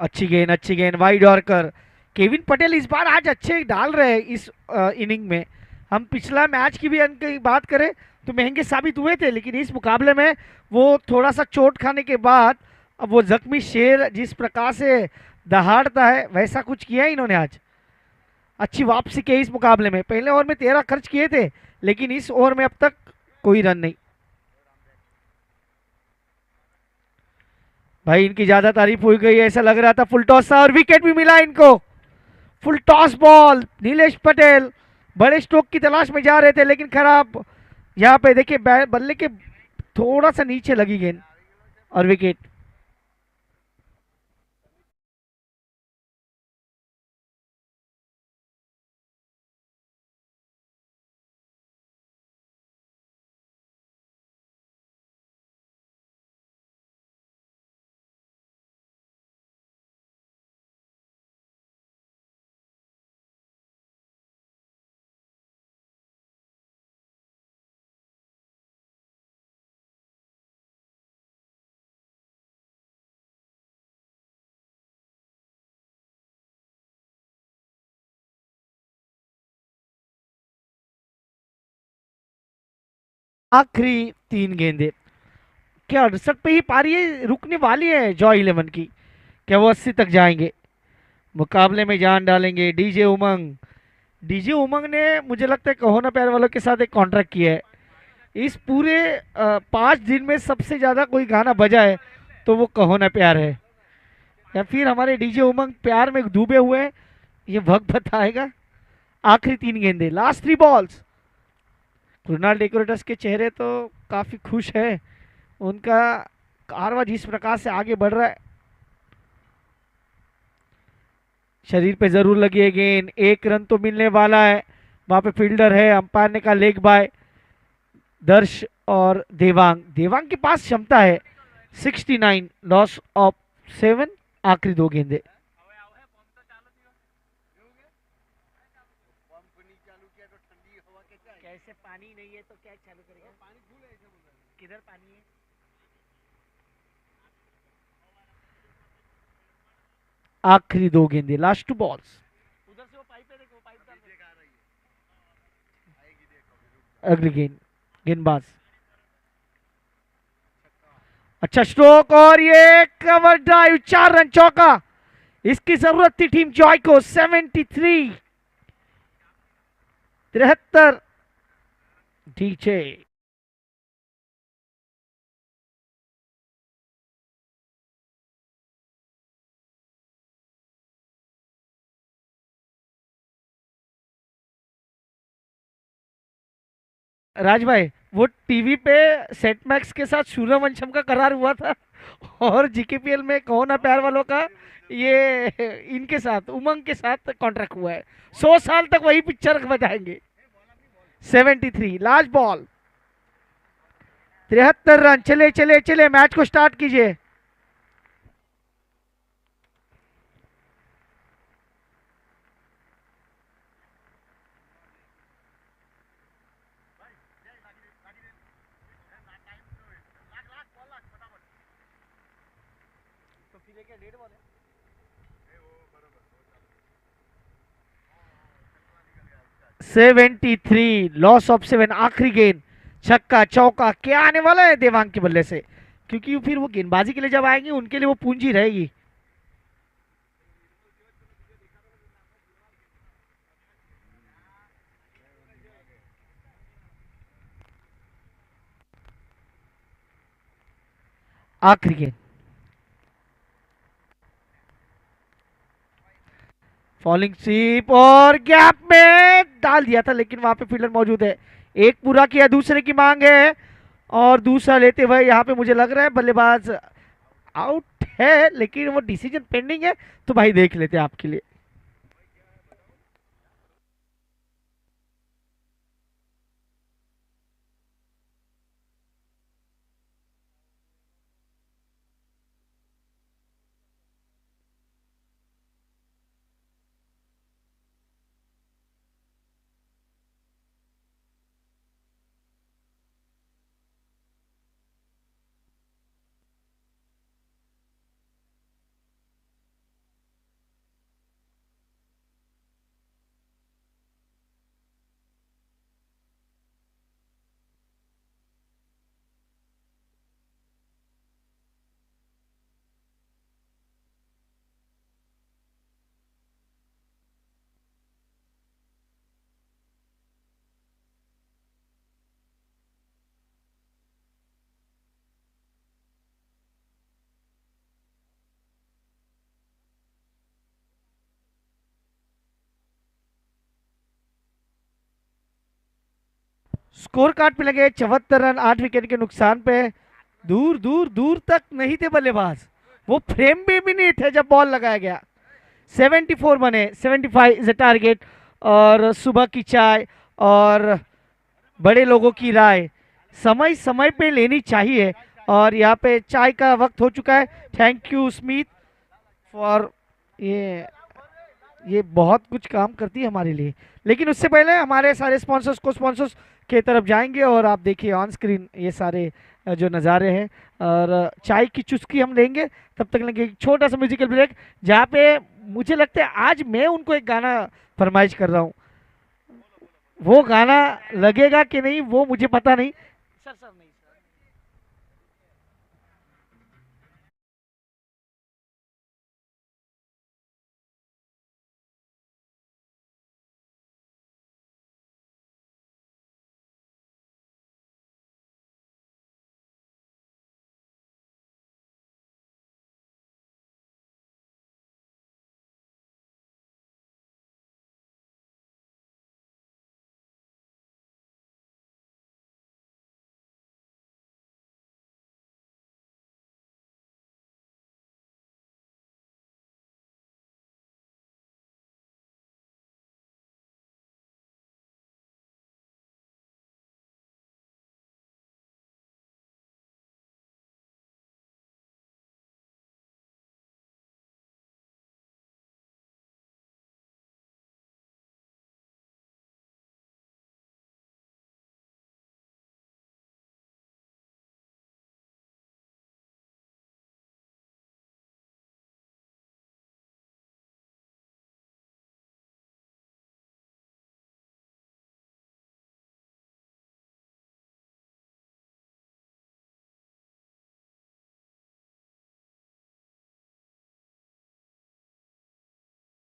अच्छी गेंद वाइड यॉर्कर। केविन पटेल इस बार आज अच्छे डाल रहे हैं इस इनिंग में। हम पिछला मैच की भी की बात करें तो महंगे साबित हुए थे, लेकिन इस मुकाबले में वो थोड़ा सा चोट खाने के बाद अब वो जख्मी शेर जिस प्रकार से दहाड़ता है वैसा कुछ किया है इन्होंने आज। अच्छी वापसी की इस मुकाबले में। पहले ओवर में 13 खर्च किए थे, लेकिन इस ओवर में अब तक कोई रन नहीं। भाई इनकी ज्यादा तारीफ हो गई, ऐसा लग रहा था फुल टॉस था और विकेट भी मिला इनको। Full toss ball. Nilesh Patel बड़े स्ट्रोक की तलाश में जा रहे थे, लेकिन खराब। यहाँ पे देखिए बल्ले के थोड़ा सा नीचे लगी गेंद और विकेट। आखिरी 3 गेंदे। क्या 68 पे ही पारी है, रुकने वाली है जॉय 11 की? क्या वो 80 तक जाएंगे? मुकाबले में जान डालेंगे डीजे उमंग। डीजे उमंग ने मुझे लगता है कहो ना प्यार वालों के साथ एक कॉन्ट्रैक्ट किया है। इस पूरे 5 दिन में सबसे ज्यादा कोई गाना बजा है तो वो कहो ना प्यार है, या फिर हमारे डीजे उमंग प्यार में डूबे हुए हैं, ये वक्त बताएगा। आखिरी 3 गेंदे, लास्ट 3 बॉल्स। कृणाल डेकोरेटर्स के चेहरे तो काफी खुश है। उनका कारवा जिस प्रकार से आगे बढ़ रहा है, शरीर पे जरूर लगी है गेंद। 1 रन तो मिलने वाला है। वहां पे फील्डर है, अंपायर ने कहा लेग बाय। दर्श और देवांग, देवांग के पास क्षमता है। 69, लॉस ऑफ 7। आखिरी 2 गेंदे। कैसे पानी नहीं है तो क्या चालू करेगा? किधर पानी है? आखिरी 2 गेंदे, लास्ट 2 बॉल्स। उधर से वो पाइप है, देखो पाइप डाल दे। अगली गेंद, गेंदबाज। अच्छा स्ट्रोक और ये कवर ड्राइव, 4 रन चौका। इसकी जरूरत थी टीम जॉय को। 73, 73 डीजे। राज भाई, वो टीवी पे सेट मैक्स के साथ सूर्यवंशम का करार हुआ था और जीकेपीएल में कहो ना प्यार वालों का ये इनके साथ उमंग के साथ कॉन्ट्रैक्ट हुआ है। 100 साल तक वही पिक्चर बजाएंगे। 73, लास्ट बॉल। 73 रन। चले चले चले, मैच को स्टार्ट कीजिए। Seventy three, loss of 7। आखिरी गेंद, छक्का चौका क्या आने वाला है देवांग के बल्ले से, क्योंकि फिर वो गेंदबाजी के लिए जब आएंगे उनके लिए वो पूंजी रहेगी। आखिरी गेंद, फॉलिंग स्वीप और गैप में डाल दिया था, लेकिन वहां पे फील्डर मौजूद है। एक पूरा किया, दूसरे की मांग है और दूसरा लेते हुए यहाँ पे मुझे लग रहा है बल्लेबाज आउट है, लेकिन वो डिसीजन पेंडिंग है तो भाई देख लेते हैं आपके लिए। स्कोर कार्ड पे लगे 74 रन 8 विकेट के नुकसान पे। दूर दूर दूर तक नहीं थे बल्लेबाज, वो फ्रेम में भी नहीं थे जब बॉल लगाया गया। 74 बने, 75 इज अ टारगेट। और सुबह की चाय और बड़े लोगों की राय समय समय पे लेनी चाहिए, और यहाँ पे चाय का वक्त हो चुका है। थैंक यू स्मिथ फॉर ये बहुत कुछ काम करती है हमारे लिए। लेकिन उससे पहले हमारे सारे स्पॉन्सर्स को स्पॉन्सर्स के तरफ जाएंगे, और आप देखिए ऑन स्क्रीन ये सारे जो नज़ारे हैं, और चाय की चुस्की हम लेंगे। तब तक लेंगे एक छोटा सा म्यूजिकल ब्रेक, जहाँ पे मुझे लगता है आज मैं उनको एक गाना फरमाइश कर रहा हूँ। वो गाना लगेगा कि नहीं वो मुझे पता नहीं। सर सर नहीं सर।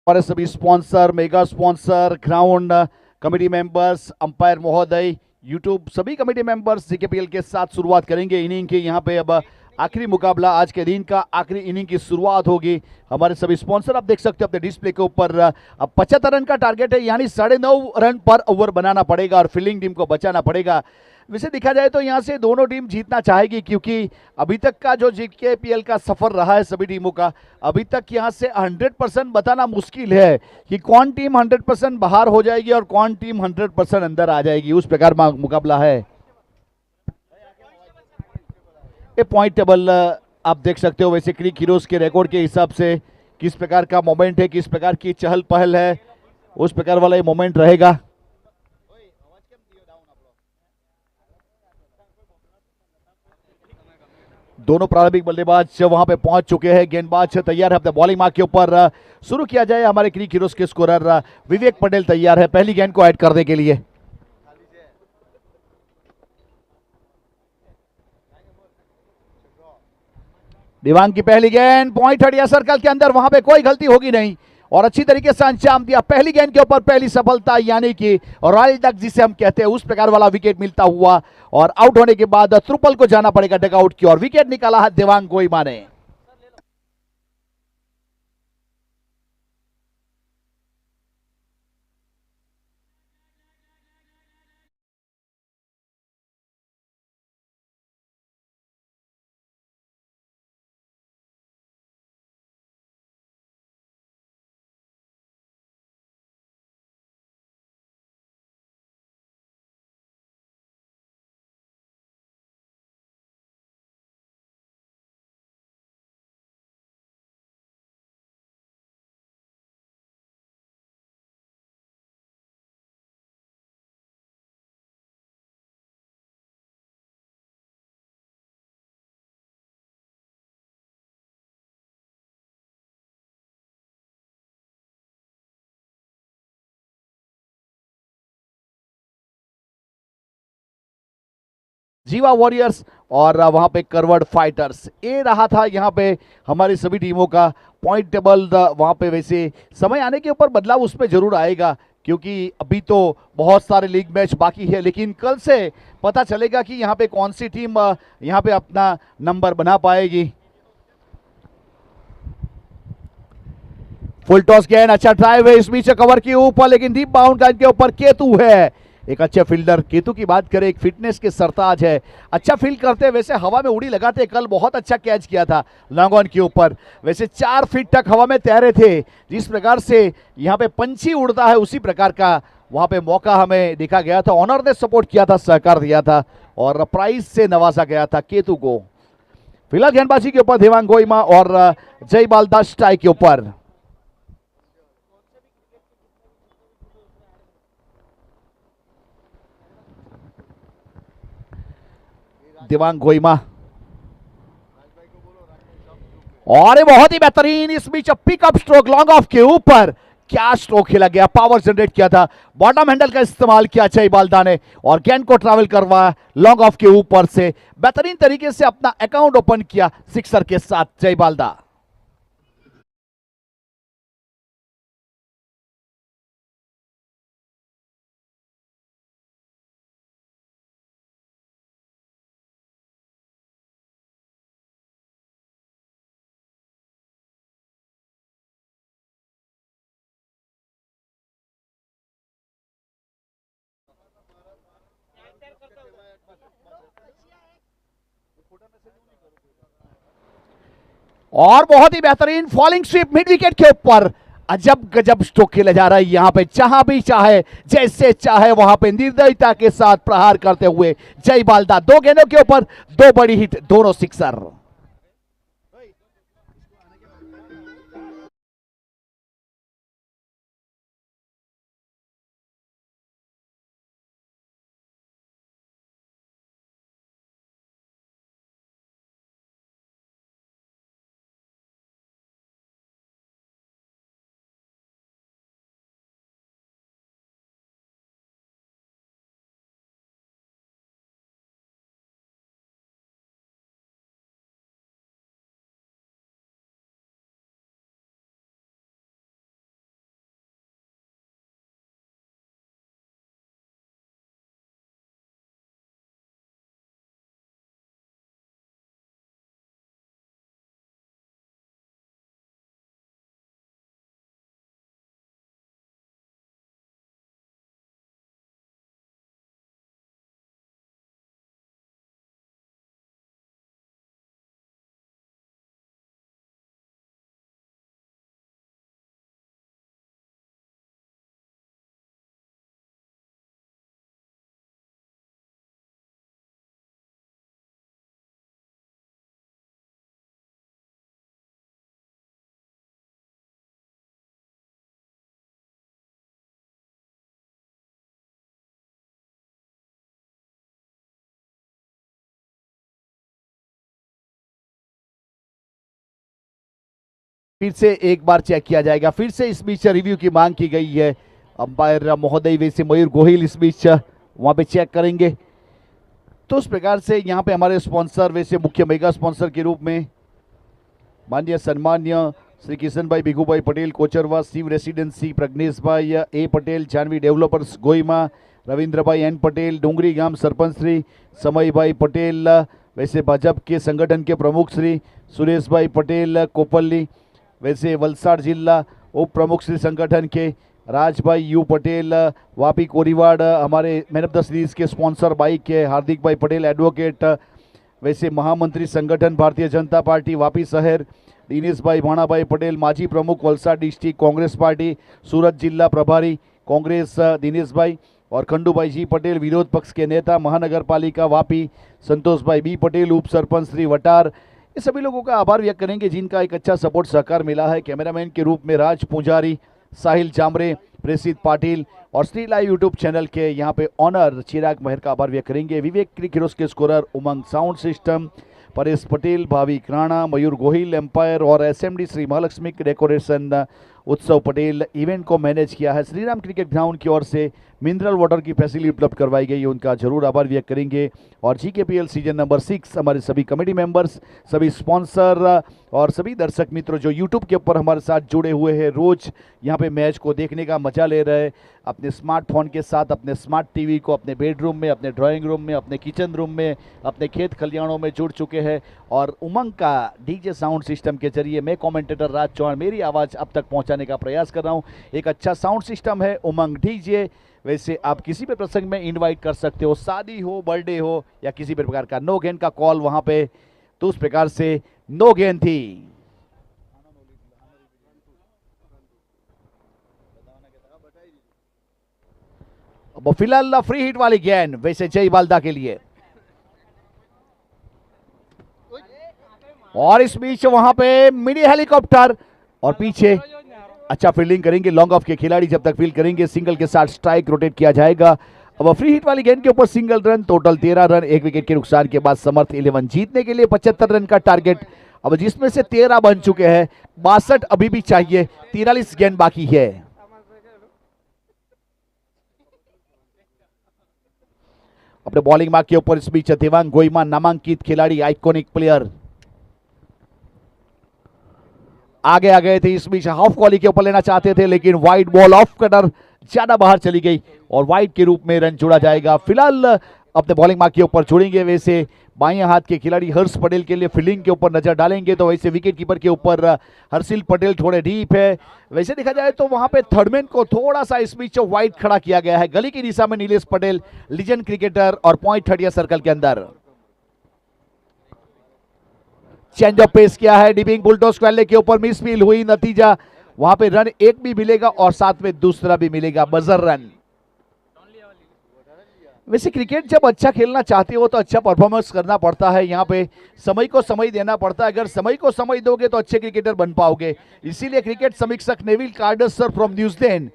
हमारे सभी sponsor, mega sponsor, ground committee members, umpire महोदय, यूट्यूब सभी कमेटी मेंबर्स जीकेपीएल के साथ शुरुआत करेंगे इनिंग की। यहाँ पे अब आखिरी मुकाबला, आज के दिन का आखिरी इनिंग की शुरुआत होगी। हमारे सभी स्पॉन्सर आप देख सकते हो अपने डिस्प्ले के ऊपर। अब 75 रन का टारगेट है, यानी 9.5 रन पर ओवर बनाना पड़ेगा और फील्डिंग टीम को बचाना पड़ेगा। वैसे देखा जाए तो यहाँ से दोनों टीम जीतना चाहेगी, क्योंकि अभी तक का जो जीकेपीएल का सफर रहा है सभी टीमों का, अभी तक यहाँ से 100% बताना मुश्किल है कि कौन टीम 100% बाहर हो जाएगी और कौन टीम 100% अंदर आ जाएगी। उस प्रकार का मुकाबला है। ये पॉइंट टेबल आप देख सकते हो। वैसे क्रिक हीरोज के रिकॉर्ड के हिसाब से किस प्रकार का मोमेंट है, किस प्रकार की चहल पहल है, उस प्रकार वाला ये मोमेंट रहेगा। दोनों प्रारंभिक बल्लेबाज वहां पे पहुंच चुके हैं, गेंदबाज तैयार है अपने बॉलिंग मार्क के ऊपर। शुरू किया जाए। हमारे क्रिक हीरोज के स्कोरर विवेक पटेल तैयार है पहली गेंद को ऐड करने के लिए। दिवांग की पहली गेंद पॉइंट हटिया सर्कल के अंदर, वहां पे कोई गलती होगी नहीं और अच्छी तरीके से अंजाम दिया। पहली गेंद के ऊपर पहली सफलता, यानी कि रॉयल डक जिसे हम कहते हैं उस प्रकार वाला विकेट मिलता हुआ, और आउट होने के बाद त्रुपल को जाना पड़ेगा डगआउट की और विकेट निकाला है देवांग गोइमा ने। जीवा वॉरियर्स और वहां पे करवट फाइटर्स, ये रहा था यहाँ पे हमारी सभी टीमों का पॉइंट टेबल। वहां पे वैसे समय आने के ऊपर बदलाव उसमें जरूर आएगा, क्योंकि अभी तो बहुत सारे लीग मैच बाकी है, लेकिन कल से पता चलेगा कि यहाँ पे कौन सी टीम यहाँ पे अपना नंबर बना पाएगी। फुल टॉस गेंद, अच्छा ड्राइव है इस बीच कवर के ऊपर, लेकिन डीप बाउंड गेंद के ऊपर केतु है। एक अच्छे फील्डर केतु की बात करें, एक फिटनेस के सरताज है, अच्छा फील्ड करते, वैसे हवा में उड़ी लगाते, कल बहुत अच्छा कैच किया था लॉन्ग ऑन के ऊपर, वैसे 4 फीट तक हवा में तैरे थे। जिस प्रकार से यहाँ पे पंछी उड़ता है उसी प्रकार का वहां पे मौका हमें देखा गया था। ऑनर ने सपोर्ट किया था, सहकार दिया था और प्राइज से नवाजा गया था केतु को। फिलहाल गेंदबाजी के ऊपर देवांग गोइमा और जय बालदास टाई के ऊपर। देवांग गोइमा और बहुत ही बेहतरीन इस बीच पिकअप स्ट्रोक लॉन्ग ऑफ के ऊपर, क्या स्ट्रोक खेला गया, पावर जनरेट किया था, बॉटम हैंडल का इस्तेमाल किया जय बालदा ने और गेंद को ट्रैवल करवाया लॉन्ग ऑफ के ऊपर से। बेहतरीन तरीके से अपना अकाउंट ओपन किया सिक्सर के साथ जय बालदा। और बहुत ही बेहतरीन फॉलिंग स्वीप मिड विकेट के ऊपर, अजब गजब स्ट्रोक खेला जा रहा है यहां पे, जहां भी चाहे जैसे चाहे वहां पे निर्दयता के साथ प्रहार करते हुए जय बालदा। 2 गेंदों के ऊपर 2 बड़ी हिट, दोनों सिक्सर। फिर से एक बार चेक किया जाएगा, फिर से इस बीच रिव्यू की मांग की गई है अंपायर महोदय वैसे मयूर गोहिल इस बीच वहां पे चेक करेंगे। तो उस प्रकार से यहाँ पे हमारे स्पॉन्सर वैसे मुख्य मेगा स्पॉन्सर के रूप में माननीय सम्मान्य श्री किशन भाई भिगू भाई पटेल कोचरवा, शिव रेसिडेंसी प्रज्ञेश भाई ए पटेल, जानवी डेवलपर्स गोइमा, रविंद्र भाई एन पटेल डूंगरी गांव सरपंच श्री समय भाई पटेल, वैसे भाजपा के संगठन के प्रमुख श्री सुरेश भाई पटेल कोपल्ली, वैसे वलसाड़ जिला उप प्रमुख श्री संगठन के राजभाई यू पटेल वापी कोरीवाड़, हमारे मैन ऑफ द सीरीज के स्पॉन्सर बाइक के हार्दिक भाई पटेल एडवोकेट, वैसे महामंत्री संगठन भारतीय जनता पार्टी वापी शहर दिनेश भाई भाणाभाई पटेल, माजी प्रमुख वलसाड़ डिस्ट्रिक्ट कांग्रेस पार्टी सूरत जिला प्रभारी कांग्रेस दिनेश भाई और खंडू भाई जी पटेल विरोध पक्ष के नेता महानगर पालिका वापी संतोष भाई बी पटेल उप सरपंच श्री वटार। ये सभी लोगों का आभार व्यक्त करेंगे जिनका एक अच्छा सपोर्ट सहकार मिला है। कैमरामैन के रूप में राज पुजारी, साहिल जामरे, प्रेसित पाटिल और श्री लाइव यूट्यूब चैनल के यहाँ पे ऑनर चिराग मेहर का आभार व्यक्त करेंगे। विवेक क्रिक हीरोज के स्कोरर उमंग साउंड सिस्टम, परेश पटेल, भाविक राणा, मयूर गोहिल एम्पायर और एसएमडी श्री महालक्ष्मी डेकोरेशन उत्सव पटेल। इवेंट को मैनेज किया है श्रीराम क्रिकेट ग्राउंड की ओर से मिनरल वाटर की फैसिलिटी उपलब्ध करवाई गई है, उनका जरूर आभार व्यक्त करेंगे। और जीकेपीएल सीजन नंबर 6 हमारे सभी कमेटी मेंबर्स, सभी स्पॉन्सर और सभी दर्शक मित्र जो यूट्यूब के ऊपर हमारे साथ जुड़े हुए हैं, रोज यहाँ पे मैच को देखने का मजा ले रहे हैं अपने स्मार्टफोन के साथ, अपने स्मार्ट टीवी को अपने बेडरूम में, अपने ड्राइंग रूम में, अपने किचन रूम में, अपने खेत खलियानों में जुड़ चुके हैं। और उमंग का डीजे साउंड सिस्टम के जरिए मैं कमेंटेटर राज चौहान मेरी आवाज़ अब तक पहुँचाने का प्रयास कर रहा हूँ। एक अच्छा साउंड सिस्टम है उमंग डीजे, वैसे आप किसी भी प्रसंग में इनवाइट कर सकते हो, शादी हो, बर्थडे हो या किसी भी प्रकार का। नो गेंद का कॉल वहां पे, तो उस प्रकार से नो गेंद थी। अब फिलहाल फ्री हिट वाली गेंद वैसे जय बालदा के लिए, और इस बीच वहां पे मिनी हेलीकॉप्टर और पीछे अच्छा फील्डिंग करेंगे लॉन्ग ऑफ के खिलाड़ी। जब तक फील्ड करेंगे सिंगल के साथ स्ट्राइक रोटेट किया जाएगा। अब फ्री हिट वाली गेंद के ऊपर single run, total 13 run, 1 wicket के नुकसान के बाद समर्थ 11 जीतने के लिए 75 रन का टारगेट, अब जिसमें से 13 बन चुके हैं, 62 अभी भी चाहिए, 43 गेंद बाकी है। अपने बॉलिंग मार्क के ऊपर इस बीच देवांग गोइमा नामांकित खिलाड़ी, आइकॉनिक प्लेयर आगे आ गए थे। इस बीच हाफ कॉली के ऊपर लेना चाहते थे लेकिन वाइड बॉल ऑफ कटर ज्यादा बाहर चली गई और वाइड के रूप में रन जोड़ा जाएगा। फिलहाल अपने बॉलिंग मार्क के ऊपर छोड़ेंगे वैसे बाएं हाथ के खिलाड़ी हर्ष पटेल के लिए फील्डिंग के ऊपर नजर डालेंगे, तो वैसे विकेट कीपर के ऊपर हर्षिल पटेल थोड़े डीप है। वैसे देखा जाए तो वहां पे थर्डमैन को थोड़ा सा इस बीच वाइड खड़ा किया गया है, गली की दिशा में नीलेश पटेल लीजेंड क्रिकेटर और पॉइंट थर्ड सर्कल के अंदर। चेंज ऑफ पेस किया है, डिपिंग बुलटो स्क्वेले के ऊपर मिस फील हुई, नतीजा वहां पे रन एक भी मिलेगा और साथ में दूसरा भी मिलेगा, बजर रन। वैसे क्रिकेट जब अच्छा खेलना चाहते हो तो अच्छा परफॉर्मेंस करना पड़ता है, यहाँ पे समय को समय देना पड़ता है। अगर समय को समय दोगे तो अच्छे क्रिकेटर बन पाओगे। इसीलिए क्रिकेट समीक्षक Neville Cardus sir from New Zealand,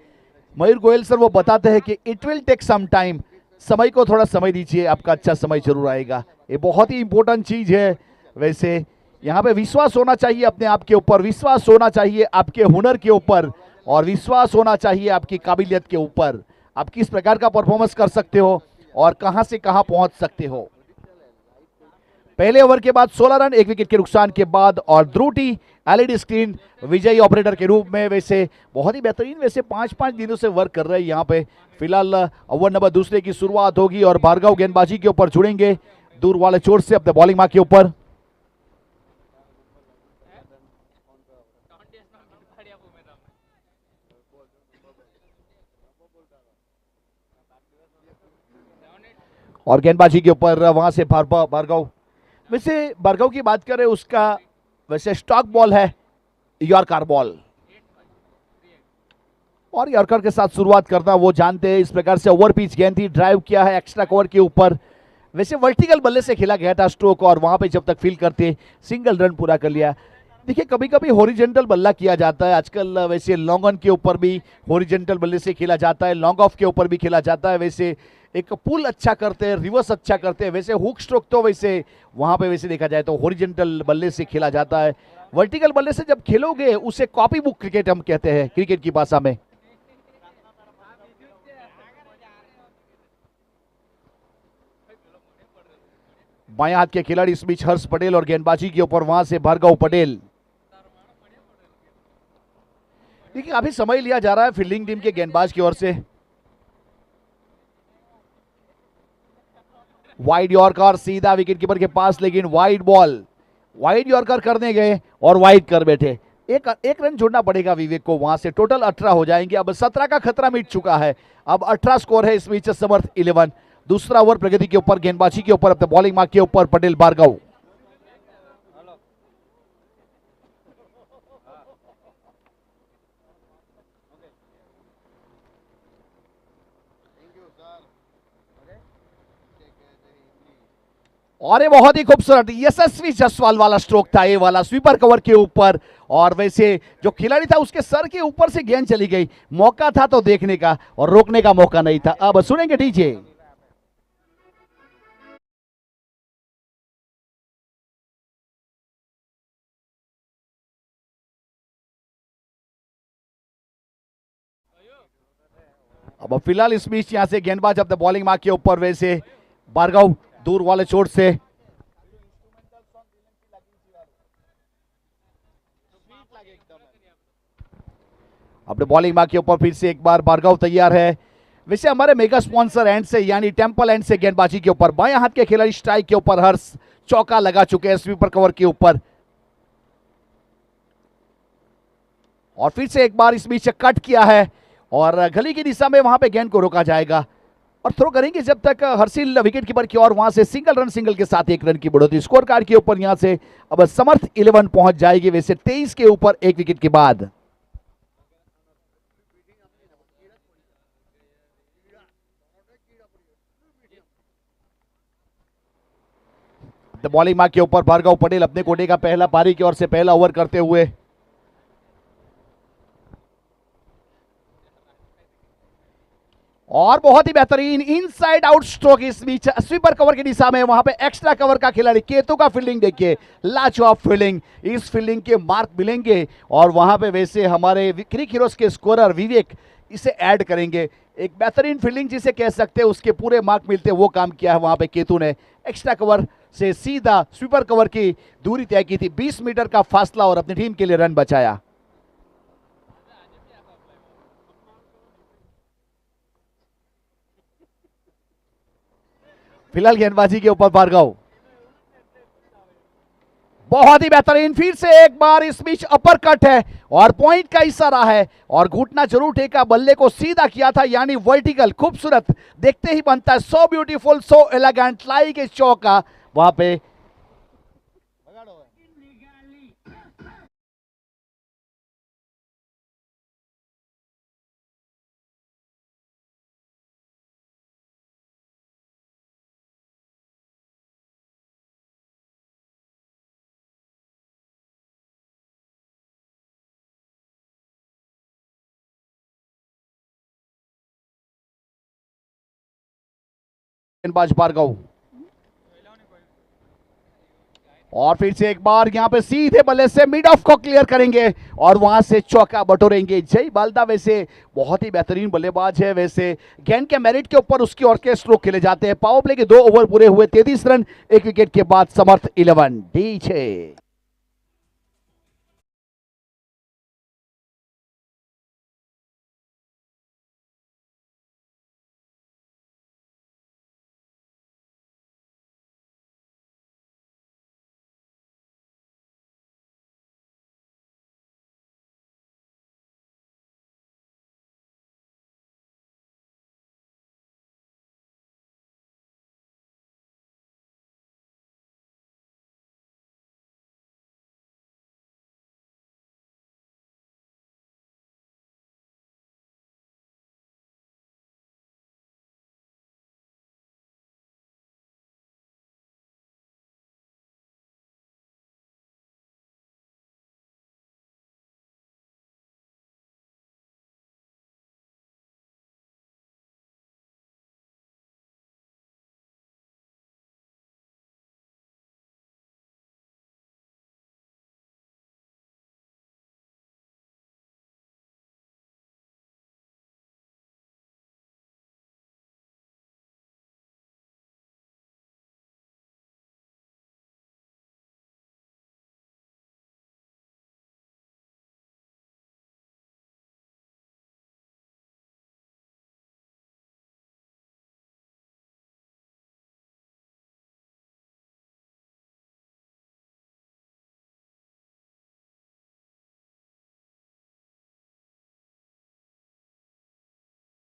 Mayur Goyal sir, वो बताते हैं कि it will take some time, समय को थोड़ा समय दीजिए, आपका अच्छा समय जरूर आएगा। ये बहुत ही इंपॉर्टेंट चीज है। वैसे यहाँ पे विश्वास होना चाहिए अपने आप के ऊपर, विश्वास होना चाहिए आपके हुनर के ऊपर और विश्वास होना चाहिए आपकी काबिलियत के ऊपर। आप किस प्रकार का परफॉर्मेंस कर सकते हो और कहां से कहां पहुंच सकते हो। पहले ओवर के बाद 16 रन 1 विकेट के नुकसान के बाद, और ध्रुव टी एलईडी स्क्रीन विजयी ऑपरेटर के रूप में वैसे बहुत ही बेहतरीन वैसे 5-5 दिनों से वर्क कर रहे हैं यहाँ पे। फिलहाल ओवर नंबर दूसरे की शुरुआत होगी और भार्गव गेंदबाजी के ऊपर जुड़ेंगे दूर वाले चोट से अपने बॉलिंग मार्क के ऊपर। और गेंदबाजी के ऊपर वहां से भार्गव, वैसे भार्गव की बात करें उसका वैसे स्टॉक बॉल है यॉर्कर बॉल, और यॉर्कर के साथ शुरुआत करना वो जानते हैं। इस प्रकार से ओवर पिच गेंद थी, ड्राइव किया है एक्स्ट्रा कवर के ऊपर, वैसे वर्टिकल बल्ले से खेला गया था स्ट्रोक और वहां पे जब तक फील करते सिंगल रन पूरा कर लिया। देखिए कभी कभी हॉरिजॉन्टल बल्ला किया जाता है आजकल, वैसे लॉन्ग ऑन के ऊपर भी हॉरिजॉन्टल बल्ले से खेला जाता है, लॉन्ग ऑफ के ऊपर भी खेला जाता है। वैसे एक पुल अच्छा करते हैं, रिवर्स अच्छा करते हैं, वैसे हुक स्ट्रोक तो वैसे वहां पे वैसे देखा जाए तो हॉरिजॉन्टल बल्ले से खेला जाता है। वर्टिकल बल्ले से जब खेलोगे उसे कॉपी बुक क्रिकेट हम कहते हैं क्रिकेट की भाषा में। बाएं हाथ के खिलाड़ी इस बीच हर्ष पटेल और गेंदबाजी के ऊपर वहां से भार्गव पटेल। देखिए काफी समय लिया जा रहा है फील्डिंग टीम के गेंदबाज की ओर से। वाइड यॉर्कर सीधा विकेट कीपर के पास, लेकिन वाइड बॉल, वाइड यॉर्कर करने गए और वाइड कर बैठे। एक रन जोड़ना पड़ेगा विवेक को, वहां से टोटल 18 हो जाएंगे। अब 17 का खतरा मिट चुका है, अब 18 स्कोर है इस बीच समर्थ 11। दूसरा ओवर प्रगति के ऊपर, गेंदबाजी के ऊपर अपने बॉलिंग मार्क के ऊपर पटेल भार्गव। और ये बहुत ही खूबसूरत यशस्वी जायसवाल वाला स्ट्रोक था, ये वाला स्वीपर कवर के ऊपर, और वैसे जो खिलाड़ी था उसके सर के ऊपर से गेंद चली गई। मौका था तो देखने का और रोकने का मौका नहीं था। अब सुनेंगे डीजे। अब फिलहाल इस बीच यहां से गेंदबाज अपने बॉलिंग मार्क के ऊपर, वैसे भार्गव दूर वाले चोट से। अपने बॉलिंग मार्क के ऊपर फिर से एक बार भार्गव तैयार है। वैसे हमारे मेगा स्पॉन्सर एंड से यानी टेम्पल एंड से गेंदबाजी के ऊपर, बाएं हाथ के खिलाड़ी स्ट्राइक के ऊपर हर्ष चौका लगा चुके हैं स्वीपर कवर के ऊपर। और फिर से एक बार इस बीच कट किया है और गली की दिशा में वहां पे गेंद को रोका जाएगा और थ्रो करेंगे जब तक हर्षिल विकेट कीपर की ओर वहां से सिंगल के साथ 1 रन की बढ़ोतरी। स्कोर कार्ड के ऊपर यहां से अब समर्थ 11 पहुंच जाएगी, वैसे 23 के ऊपर 1 विकेट के बाद। बॉलिंग मार्क के ऊपर भार्गव पटेल अपने कोटे का पहला पारी की ओर से पहला ओवर करते हुए और बहुत ही बेहतरीन इनसाइड आउट स्ट्रोक इस बीच स्वीपर कवर की दिशा में, वहां पे एक्स्ट्रा कवर का खिलाड़ी केतु का फील्डिंग देखिए, लाजवाब फील्डिंग, इस फील्डिंग के मार्क मिलेंगे और वहां पे वैसे हमारे क्रिक हीरोज के स्कोरर विवेक इसे ऐड करेंगे। एक बेहतरीन फील्डिंग जिसे कह सकते हैं, उसके पूरे मार्क मिलते वो काम किया है वहां पे केतु ने। एक्स्ट्रा कवर से सीधा स्वीपर कवर की दूरी तय की थी, 20 मीटर का फासला और अपनी टीम के लिए रन बचाया। फिलहाल गेंदबाजी के ऊपर भार्गव, बहुत ही बेहतरीन, फिर से एक बार इस बीच अपर कट है और पॉइंट का इशारा है और घुटना जरूर टेका, बल्ले को सीधा किया था यानी वर्टिकल, खूबसूरत देखते ही बनता है, so beautiful, so elegant, like a चौका वहां पे। गेंदबाज भार्गव और फिर से एक बार यहां पे सीधे बल्ले से मिड ऑफ को क्लियर करेंगे और वहां से चौका बटोरेंगे। जय बालदा वैसे बहुत ही बेहतरीन बल्लेबाज है, वैसे गेंद के मेरिट के ऊपर उसकी और के स्ट्रोक खेले जाते हैं। पावर प्ले के 2 ओवर पूरे हुए, 33 रन 1 विकेट के बाद समर्थ 11 डी6।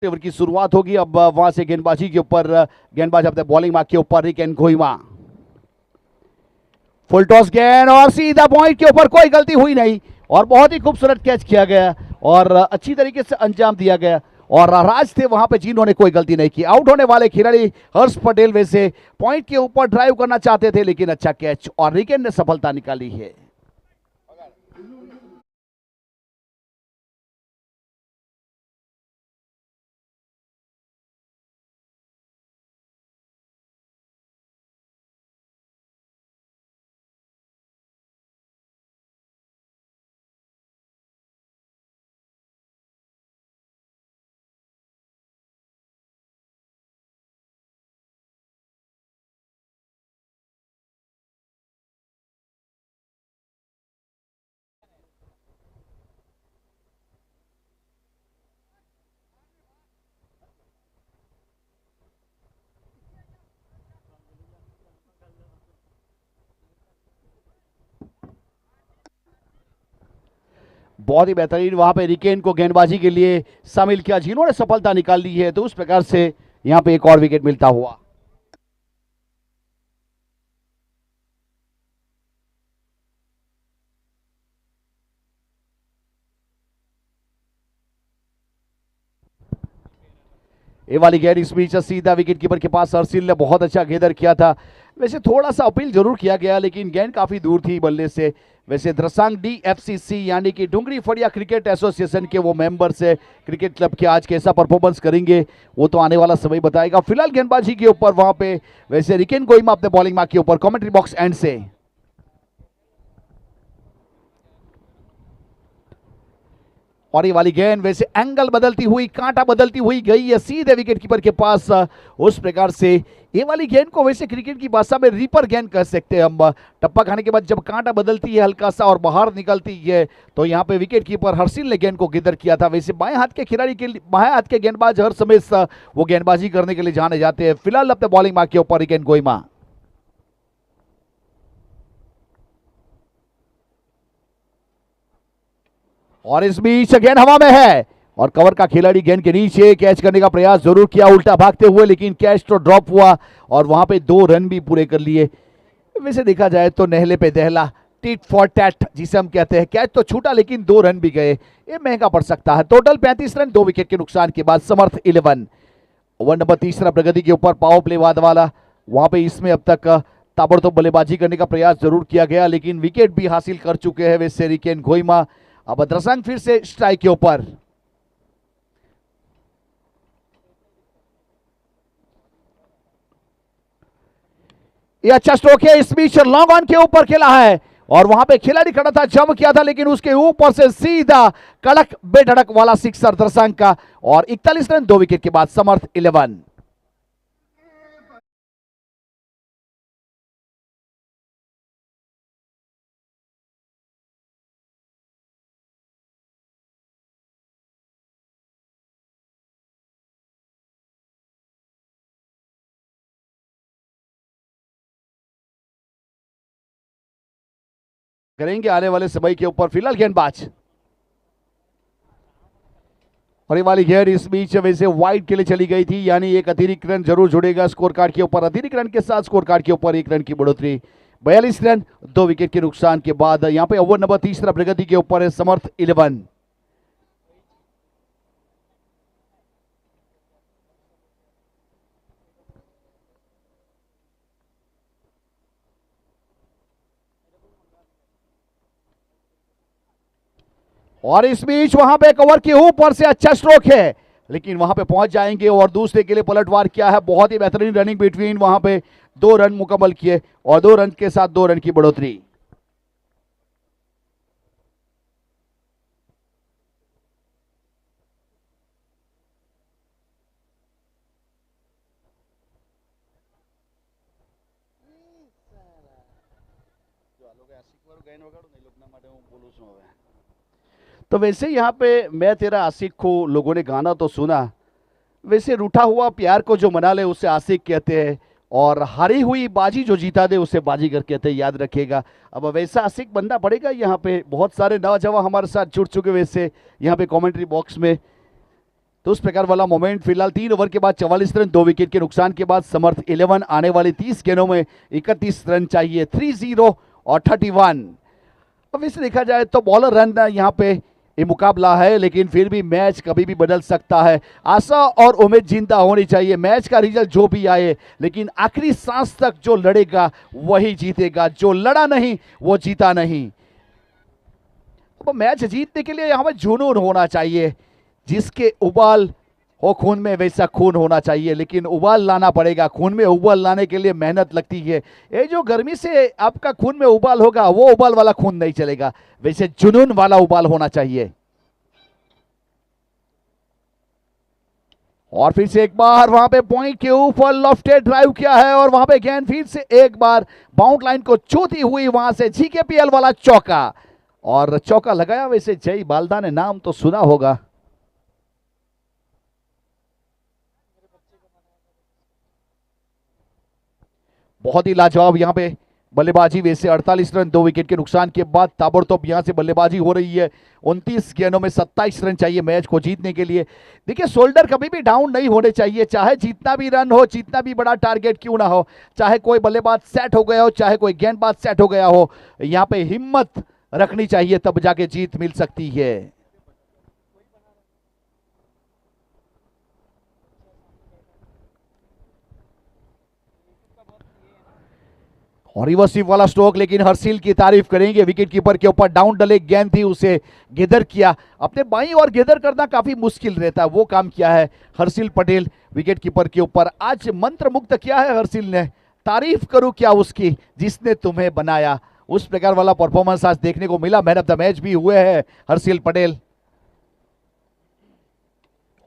ओवर की शुरुआत होगी। अब वहां से गेंदबाजी के ऊपर गेंदबाज अपने बॉलिंग मार्क के ऊपर रिकेन कोहिमा, फुल टॉस गेंद और सीधा पॉइंट के ऊपर, कोई गलती हुई नहीं और बहुत ही खूबसूरत कैच किया गया और अच्छी तरीके से अंजाम दिया गया और राज थे वहां पे जिन्होंने कोई गलती नहीं की। आउट होने वाले खिलाड़ी हर्ष पटेल वैसे पॉइंट के ऊपर ड्राइव करना चाहते थे, लेकिन अच्छा कैच और रिकेन ने सफलता निकाली है। बहुत ही बेहतरीन वहां पे रिकेन को गेंदबाजी के लिए शामिल किया, जिन्होंने सफलता निकाल ली है, तो उस प्रकार से यहां पे एक और विकेट मिलता हुआ। ये वाली गेंद इस बीच सीधा विकेट कीपर के पास हर्षिल ने बहुत अच्छा गेंदर किया था। वैसे थोड़ा सा अपील जरूर किया गया, लेकिन गेंद काफी दूर थी बल्ले से। वैसे द्रसांग DFCC यानी कि डुंगरी फड़िया क्रिकेट एसोसिएशन के वो मेंबर से क्रिकेट क्लब के आज कैसा परफॉर्मेंस करेंगे वो तो आने वाला समय बताएगा। फिलहाल गेंदबाजी के ऊपर वहां पे वैसे रिकेन गोइमा अपने बॉलिंग मार्क के ऊपर कमेंट्री बॉक्स एंड से। और ये वाली गेंद वैसे एंगल बदलती हुई, कांटा बदलती हुई गई है सीधे विकेट कीपर के पास। उस प्रकार से ये वाली गेंद को वैसे क्रिकेट की भाषा में रीपर गेंद कह सकते हैं हम। टप्पा खाने के बाद जब कांटा बदलती है हल्का सा और बाहर निकलती है, तो यहाँ पे विकेट कीपर हर्षिल ने गेंद को गिदर किया था। वैसे बाएं हाथ के खिलाड़ी के बाएं हाथ के गेंदबाज हर समय वो गेंदबाजी करने के लिए जाने जाते हैं। फिलहाल अपने बॉलिंग मार्क के ऊपर रिकेन गोइमा। और इस बीच गेंद हवा में है और कवर का खिलाड़ी गेंद के नीचे कैच करने का प्रयास जरूर किया उल्टा भागते हुए, लेकिन कैच तो ड्रॉप हुआ और वहां पे 2 रन भी पूरे कर लिए। वैसे देखा जाए तो नहले पे दहला, टिट फॉर टैट जिसे हम कहते हैं। कैच तो छूटा लेकिन 2 रन भी गए, ये महंगा पड़ सकता है। टोटल 35 रन 2 विकेट के नुकसान के बाद समर्थ 11। ओवर नंबर तीसरा प्रगति के ऊपर पावर प्ले वाला वहां पे इसमें अब तक ताबड़तोड़ बल्लेबाजी करने का प्रयास जरूर किया गया, लेकिन विकेट भी हासिल कर चुके हैं वैसे रिकेन गोइमा। अब द्रसांग फिर से स्ट्राइक के ऊपर। ये अच्छा स्ट्रोक है, इस बीच लॉन्ग ऑन के ऊपर खेला है और वहां पे खिलाड़ी खड़ा था, जंप किया था, लेकिन उसके ऊपर से सीधा कड़क बेधड़क वाला सिक्सर द्रसांग का। और 41 रन 2 विकेट के बाद समर्थ 11। करेंगे आने वाले समय के ऊपर। फिलहाल गेंदबाज और ये वाली गेंद इस बीच वैसे वाइड के लिए चली गई थी, यानी एक अतिरिक्त रन जरूर जुड़ेगा स्कोर कार्ड के ऊपर। अतिरिक्त रन के साथ स्कोर कार्ड के ऊपर 1 रन की बढ़ोतरी। 42 रन 2 विकेट के नुकसान के बाद यहां पे ओवर नंबर तीसरा प्रगति के ऊपर है समर्थ 11। और इस बीच वहां पे कवर के ऊपर से अच्छा स्ट्रोक है, लेकिन वहां पे पहुंच जाएंगे और दूसरे के लिए पलटवार किया है। बहुत ही बेहतरीन रनिंग बिटवीन, वहां पे 2 रन मुकम्मल किए और 2 रन के साथ 2 रन की बढ़ोतरी। तो वैसे यहाँ पे मैं तेरा आशिक हूँ, लोगों ने गाना तो सुना। वैसे रूठा हुआ प्यार को जो मना ले उसे आशिक कहते हैं, और हारी हुई बाजी जो जीता दे उसे बाजीगर कहते हैं, याद रखिएगा। अब वैसा आशिक बनना पड़ेगा। यहाँ पे बहुत सारे नौजवान हमारे साथ जुड़ चुके वैसे यहाँ पे कमेंट्री बॉक्स में, तो उस प्रकार वाला मोमेंट। फिलहाल 3 ओवर के बाद 44 रन 2 विकेट के नुकसान के बाद समर्थ 11। आने वाली 30 गेंदों में 31 रन चाहिए, 30 और 31। अब वैसे देखा जाए तो बॉलर रन यहाँ पे ये मुकाबला है, लेकिन फिर भी मैच कभी भी बदल सकता है। आशा और उम्मीद जिंदा होनी चाहिए। मैच का रिजल्ट जो भी आए, लेकिन आखिरी सांस तक जो लड़ेगा वही जीतेगा, जो लड़ा नहीं वो जीता नहीं। अब मैच जीतने के लिए यहाँ पर जुनून होना चाहिए, जिसके उबाल हो खून में वैसा खून होना चाहिए, लेकिन उबाल लाना पड़ेगा। खून में उबाल लाने के लिए मेहनत लगती है। ये जो गर्मी से आपका खून में उबाल होगा वो उबाल वाला खून नहीं चलेगा, वैसे जुनून वाला उबाल होना चाहिए। और फिर से एक बार वहां पे पॉइंट के ऊपर लॉफ्टेड ड्राइव किया है और वहां पे गेंद फिर से एक बार बाउंड लाइन को छूती हुई वहां से GKPL वाला चौका, और चौका लगाया वैसे जय बालदा ने, नाम तो सुना होगा। बहुत ही लाजवाब यहाँ पे बल्लेबाजी वैसे 48 रन 2 विकेट के नुकसान के बाद ताबड़तोड़ यहां से बल्लेबाजी हो रही है। 29 गेंदों में 27 रन चाहिए मैच को जीतने के लिए। देखिए शोल्डर कभी भी डाउन नहीं होने चाहिए, चाहे जितना भी रन हो, जितना भी बड़ा टारगेट क्यों ना हो, चाहे कोई बल्लेबाज सेट हो गया हो, चाहे कोई गेंदबाज सेट हो गया हो, यहाँ पे हिम्मत रखनी चाहिए, तब जाके जीत मिल सकती है। और रिवर्सिव वाला स्ट्रोक, लेकिन हर्षिल की तारीफ करेंगे, विकेट कीपर के ऊपर डाउन डले गेंद थी, उसे गेदर किया। अपने बाईं और गेदर करना काफी मुश्किल रहता है, वो काम किया है हर्षिल पटेल विकेट कीपर के ऊपर। आज मंत्र मुक्त किया है हर्षिल ने, तारीफ करूं क्या उसकी जिसने तुम्हें बनाया, उस प्रकार वाला परफॉर्मेंस आज देखने को मिला। मैन ऑफ द मैच भी हुए हैं हर्षिल पटेल।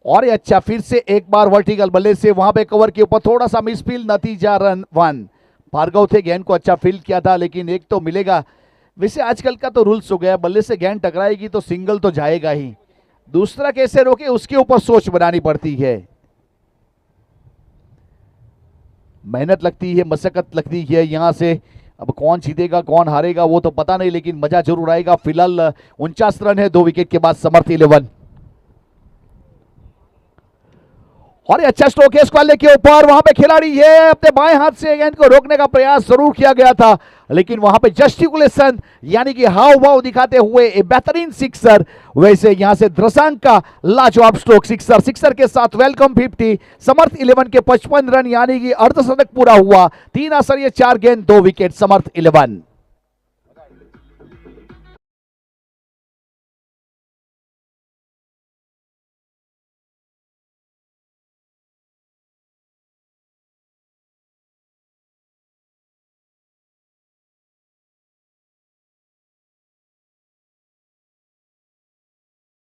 और ये अच्छा, फिर से एक बार वर्टिकल बल्ले से वहां पे कवर के ऊपर थोड़ा सा मिसफील्ड, नतीजा रन 1। भार्गव थे, गेंद को अच्छा फील्ड किया था, लेकिन एक तो मिलेगा। वैसे आजकल का तो रूल्स हो गया, बल्ले से गेंद टकराएगी तो सिंगल तो जाएगा ही, दूसरा कैसे रोके उसके ऊपर सोच बनानी पड़ती है। मेहनत लगती है, मशक्कत लगती है यहां से। अब कौन जीतेगा कौन हारेगा वो तो पता नहीं, लेकिन मजा जरूर आएगा। फिलहाल 49 रन है 2 विकेट के बाद समर्थ 11। और ये अच्छा स्ट्रोक है स्क्वाले के ऊपर, वहां पे खिलाड़ी ये अपने बाएं हाथ से गेंद को रोकने का प्रयास जरूर किया गया था, लेकिन वहां पे जस्टिकुलेशन यानी कि हाव भाव दिखाते हुए एक बेहतरीन सिक्सर। वैसे यहां से द्रसांग का लाजवाब स्ट्रोक, सिक्सर, सिक्सर के साथ वेलकम 50। समर्थ 11 के 55 रन यानी कि अर्धशतक पूरा हुआ। 3 आसरिये 4 गेंद 2 विकेट समर्थ 11।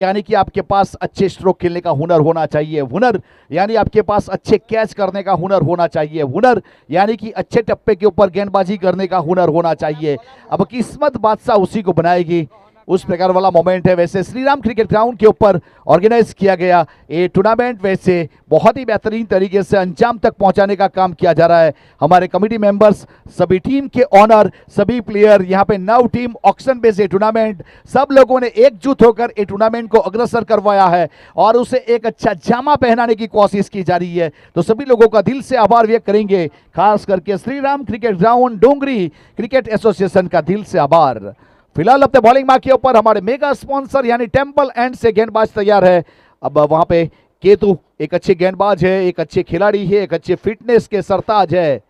यानी कि आपके पास अच्छे स्ट्रोक खेलने का हुनर होना चाहिए, हुनर यानी आपके पास अच्छे कैच करने का हुनर होना चाहिए, हुनर यानी कि अच्छे टप्पे के ऊपर गेंदबाजी करने का हुनर होना चाहिए। अब किस्मत बादशाह उसी को बनाएगी, उस प्रकार वाला मोमेंट है। वैसे श्रीराम क्रिकेट ग्राउंड के ऊपर ऑर्गेनाइज किया गया ये टूर्नामेंट वैसे बहुत ही बेहतरीन तरीके से अंजाम तक पहुंचाने का काम किया जा रहा है। हमारे कमेटी मेंबर्स, सभी टीम के ऑनर, सभी प्लेयर, यहाँ पे 9 टीम ऑक्शन बेस्ड ये टूर्नामेंट, सब लोगों ने एकजुट होकर ये टूर्नामेंट को अग्रसर करवाया है और उसे एक अच्छा जामा पहनाने की कोशिश की जा रही है। तो सभी लोगों का दिल से आभार व्यक्त करेंगे, खास करके श्रीराम क्रिकेट ग्राउंड डोंगरी क्रिकेट एसोसिएशन का दिल से आभार। फिलहाल अपने बॉलिंग मार्क के ऊपर हमारे मेगा स्पॉन्सर यानी टेंपल एंड से गेंदबाज तैयार है। अब वहां पे केतु एक अच्छे गेंदबाज है, एक अच्छे खिलाड़ी है, एक अच्छे फिटनेस के सरताज है।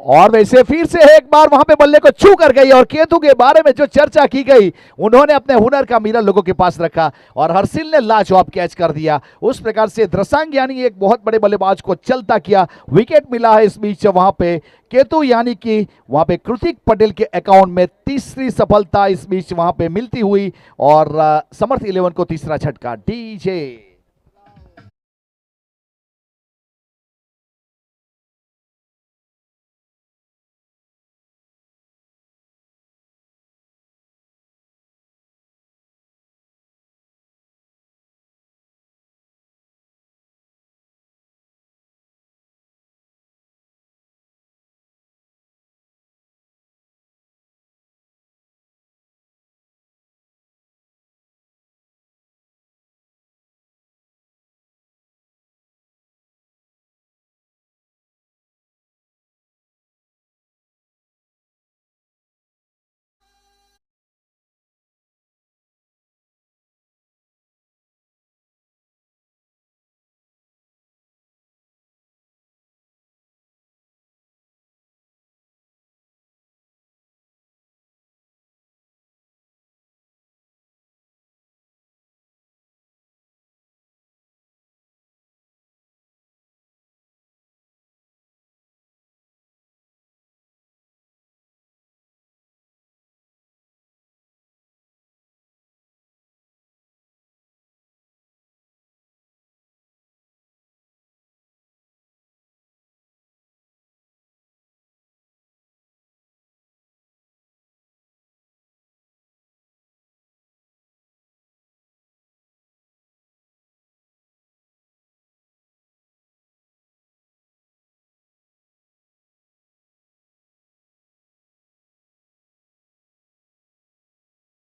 और वैसे फिर से एक बार वहां पे बल्ले को छू कर गई और केतु के बारे में जो चर्चा की गई, उन्होंने अपने हुनर का मिरर लोगों के पास रखा और हर्षिल ने लाजवाब कैच कर दिया। उस प्रकार से द्रसांग यानी एक बहुत बड़े बल्लेबाज को चलता किया, विकेट मिला है इस बीच वहां पे केतु यानी कि वहां पे कृतिक पटेल के अकाउंट में तीसरी सफलता इस बीच वहां पे मिलती हुई और समर्थ 11 को तीसरा झटका। डीजे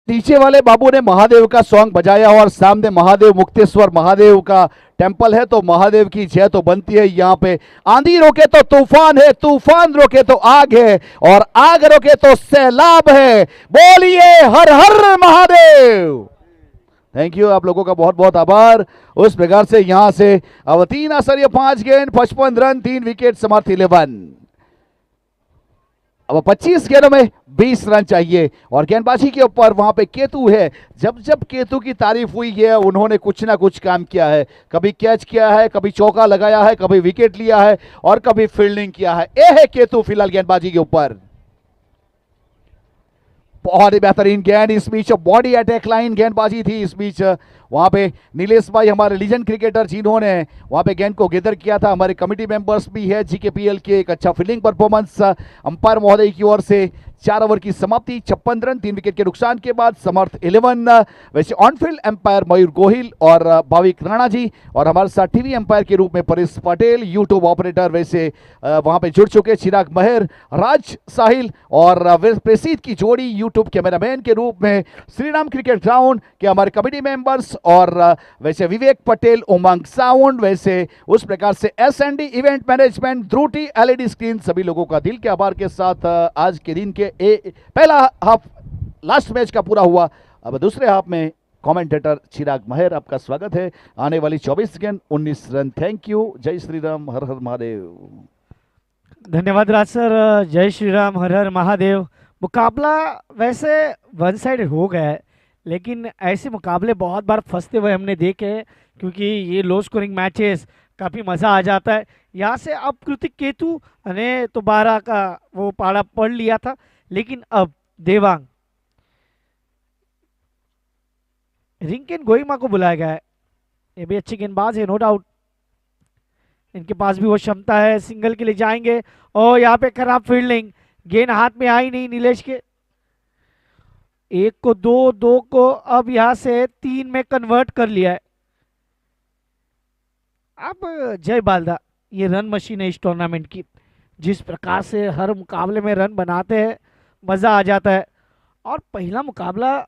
नीचे वाले बाबू ने महादेव का सॉन्ग बजाया और सामने महादेव मुक्तेश्वर महादेव का टेंपल है, तो महादेव की जय तो बनती है। यहाँ पे आंधी रोके तो तूफान है, तूफान रोके तो आग है, और आग रोके तो सैलाब है। बोलिए हर हर महादेव। थैंक यू, आप लोगों का बहुत बहुत आभार। उस प्रकार से यहां से अब 3 आसर्य 5 गेंद 55 रन 3 विकेट समर्थ 11। अब 25 गेंदों में 20 रन चाहिए और गेंदबाजी के ऊपर वहां पे केतु है। जब जब केतु की तारीफ हुई है उन्होंने कुछ ना कुछ काम किया है, कभी कैच किया है, कभी चौका लगाया है, कभी विकेट लिया है और कभी फील्डिंग किया है। यह है केतु फिलहाल गेंदबाजी के ऊपर। बहुत ही बेहतरीन गेंद, इस बीच बॉडी अटैक लाइन गेंदबाजी थी। इस बीच वहां पे नीलेश भाई हमारे लीजेंड क्रिकेटर जिन्होंने वहां पे गेंद को गेदर किया था, हमारे कमिटी मेंबर्स भी है जीकेपीएल के। एक अच्छा फील्डिंग परफॉर्मेंस अंपायर महोदय की ओर से। 4 ओवर की समाप्ति 56 रन 3 विकेट के नुकसान के बाद समर्थ 11। वैसे ऑन फील्ड एम्पायर मयूर गोहिल और भाविक राणा जी, और हमारे साथ टीवी एम्पायर के रूप में परेश पटेल। यूट्यूब ऑपरेटर वैसे वहां पे जुड़ चुके चिराग महर, राज साहिल और प्रसिद्ध की जोड़ी यूट्यूब कैमरामैन के रूप में श्रीराम क्रिकेट ग्राउंड के हमारे कमिटी मेंबर्स, और वैसे विवेक पटेल, उमंग साउंड, वैसे उस प्रकार से SND event management, Dhruti LED screen, सभी लोगों का दिल के आभार के साथ आज के दिन के पहला हाफ लास्ट मैच का पूरा हुआ। अब दूसरे हाफ में कमेंटेटर चिराग महर, आपका स्वागत है। आने वाली 24 गेंद 19 रन। थैंक यू, जय श्री राम, हर हर महादेव। धन्यवाद राज सर, जय श्री राम, हर हर महादेव। मुकाबला वैसे वन साइड हो गया है, लेकिन ऐसे मुकाबले बहुत बार फंसते हुए हमने देखे हैं, क्योंकि ये लो स्कोरिंग मैचेस काफ़ी मज़ा आ जाता है। यहाँ से अब कृतिक केतु ने तो 12 का वो पाड़ा पढ़ लिया था, लेकिन अब देवांग रिंकेन गोइमा को बुलाया गया है। ये भी अच्छी गेंदबाज है, नो डाउट, इनके पास भी वो क्षमता है, सिंगल के लिए जाएंगे। और यहाँ पे खराब फील्डिंग, गेंद हाथ में आई नहीं नीलेश के। 1 को 2, 2 को अब यहाँ से 3 में कन्वर्ट कर लिया है। अब जय बालदा ये रन मशीन है इस टूर्नामेंट की, जिस प्रकार से हर मुकाबले में रन बनाते हैं, मज़ा आ जाता है। और पहला मुकाबला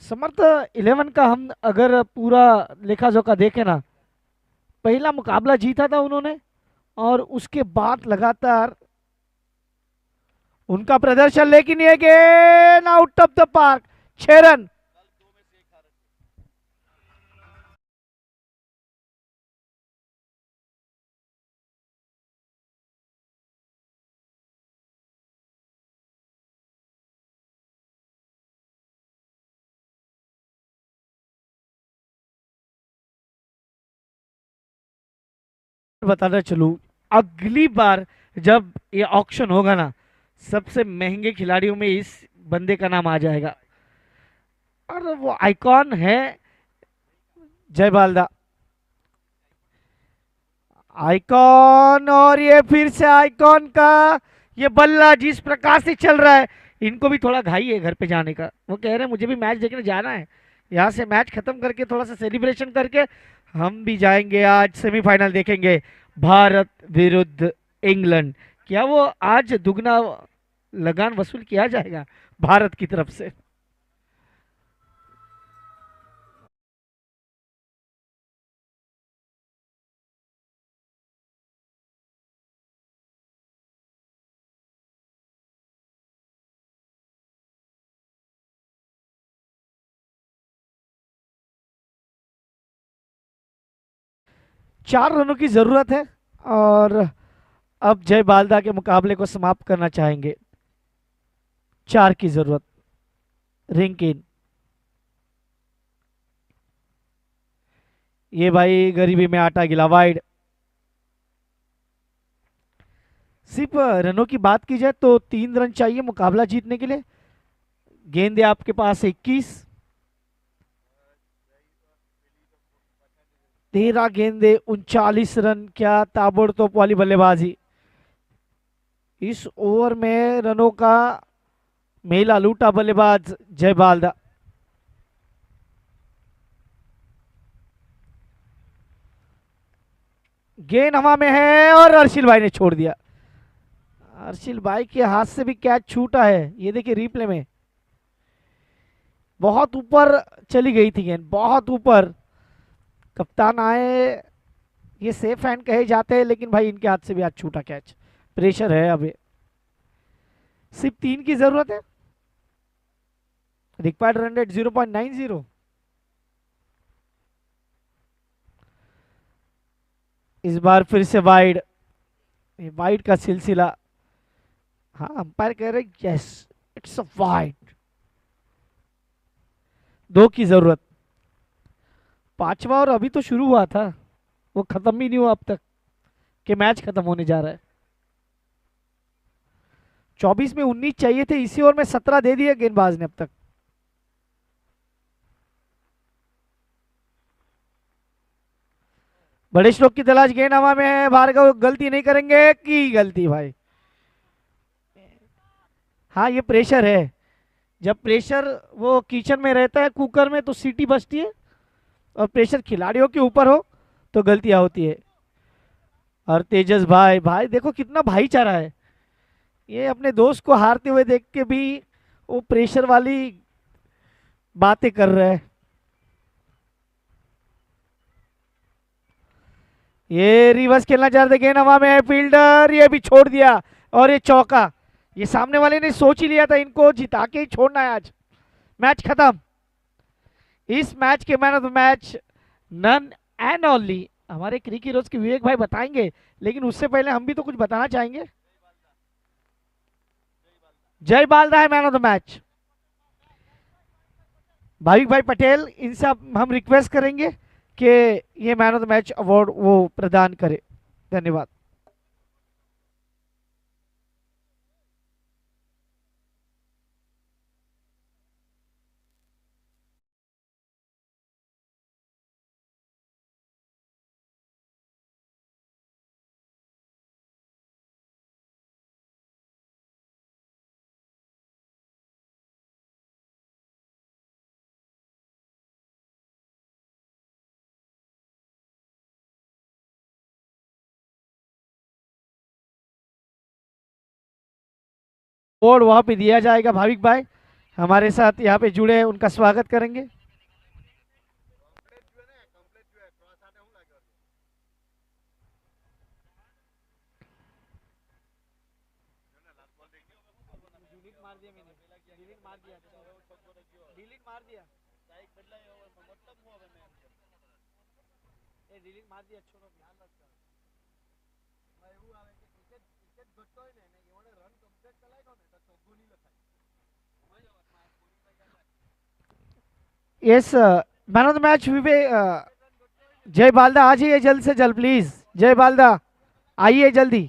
समर्थ 11 का हम अगर पूरा लेखा जोखा देखें ना, पहला मुकाबला जीता था उन्होंने, और उसके बाद लगातार उनका प्रदर्शन, लेकिन ये गेंद out of the park, 6 run. बताना चलूं, अगली बार जब ये ऑक्शन होगा ना, सबसे महंगे खिलाड़ियों में इस बंदे का नाम आ जाएगा, और वो आइकॉन है जय बालदा, आइकॉन। और ये फिर से आइकॉन का ये बल्ला जिस प्रकार से चल रहा है, इनको भी थोड़ा घाई है घर पे जाने का। वो कह रहे हैं मुझे भी मैच देखने जाना है, यहाँ से मैच खत्म करके थोड़ा सा सेलिब्रेशन करके हम भी जाएंगे, आज सेमीफाइनल देखेंगे भारत विरुद्ध इंग्लैंड। क्या वो आज दुगना लगान वसूल किया जाएगा भारत की तरफ से? चार रनों की जरूरत है, और अब जय बालदा के मुकाबले को समाप्त करना चाहेंगे। 4 की जरूरत, रिंग इन। ये भाई गरीबी में आटा गिला, वाइड। सिर्फ रनों की बात की जाए तो 3 रन चाहिए मुकाबला जीतने के लिए। गेंदे आपके पास 21, 13 गेंदे 39 रन। क्या ताबड़तोड़ वाली बल्लेबाजी! इस ओवर में रनों का मेला लूटा बल्लेबाज जय बालदा। गेंद हवा में है और अर्शिल भाई ने छोड़ दिया। अर्शिल भाई के हाथ से भी कैच छूटा है, ये देखिए रिप्ले में। बहुत ऊपर चली गई थी गेंद, बहुत ऊपर। कप्तान आए, ये सेफ हैंड कहे जाते हैं, लेकिन भाई इनके हाथ से भी आज छूटा कैच। प्रेशर है अभी, सिर्फ 3 की जरूरत है। Required run rate 0.90। इस बार फिर से वाइड, वाइड का सिलसिला। हाँ, अंपायर कह रहे यस इट्स अ वाइड। 2 की जरूरत। 5वां और अभी तो शुरू हुआ था, वो खत्म भी नहीं हुआ अब तक कि मैच खत्म होने जा रहा है। 24 में 19 चाहिए थे, इसी ओवर में 17 दे दिए गेंदबाज ने अब तक। बड़े स्ट्रोक की तलाश, गेंद हवा में है। भार्गव गलती नहीं करेंगे, की गलती भाई। हाँ, ये प्रेशर है। जब प्रेशर वो किचन में रहता है, कुकर में, तो सीटी बजती है, और प्रेशर खिलाड़ियों के ऊपर हो तो गलतियां होती है। और तेजस भाई, भाई देखो कितना भाईचारा है। ये अपने दोस्त को हारते हुए देख के भी वो प्रेशर वाली बातें कर रहे हैं। ये रिवर्स खेलना चाहते, गेंद हवा में है, फील्डर ये भी छोड़ दिया, और ये चौका। ये सामने वाले ने सोच ही लिया था इनको जिता के ही छोड़ना है आज। मैच खत्म। इस मैच के man of the match none and only हमारे क्रिकेट रोज के विवेक भाई बताएंगे, लेकिन उससे पहले हम भी तो कुछ बताना चाहेंगे। जय बालदा है man of the match. Bhavik भाई पटेल, इनसे हम रिक्वेस्ट करेंगे कि ये man of the match award वो प्रदान करे। धन्यवाद। अवार्ड वहां पे दिया जाएगा। भाविक भाई हमारे साथ यहाँ पे जुड़े हैं, उनका स्वागत करेंगे। Yes, man of the match Vivek Jay Balda, आ जाइए जल्द से जल्द प्लीज। जय बालदा आइए जल्दी।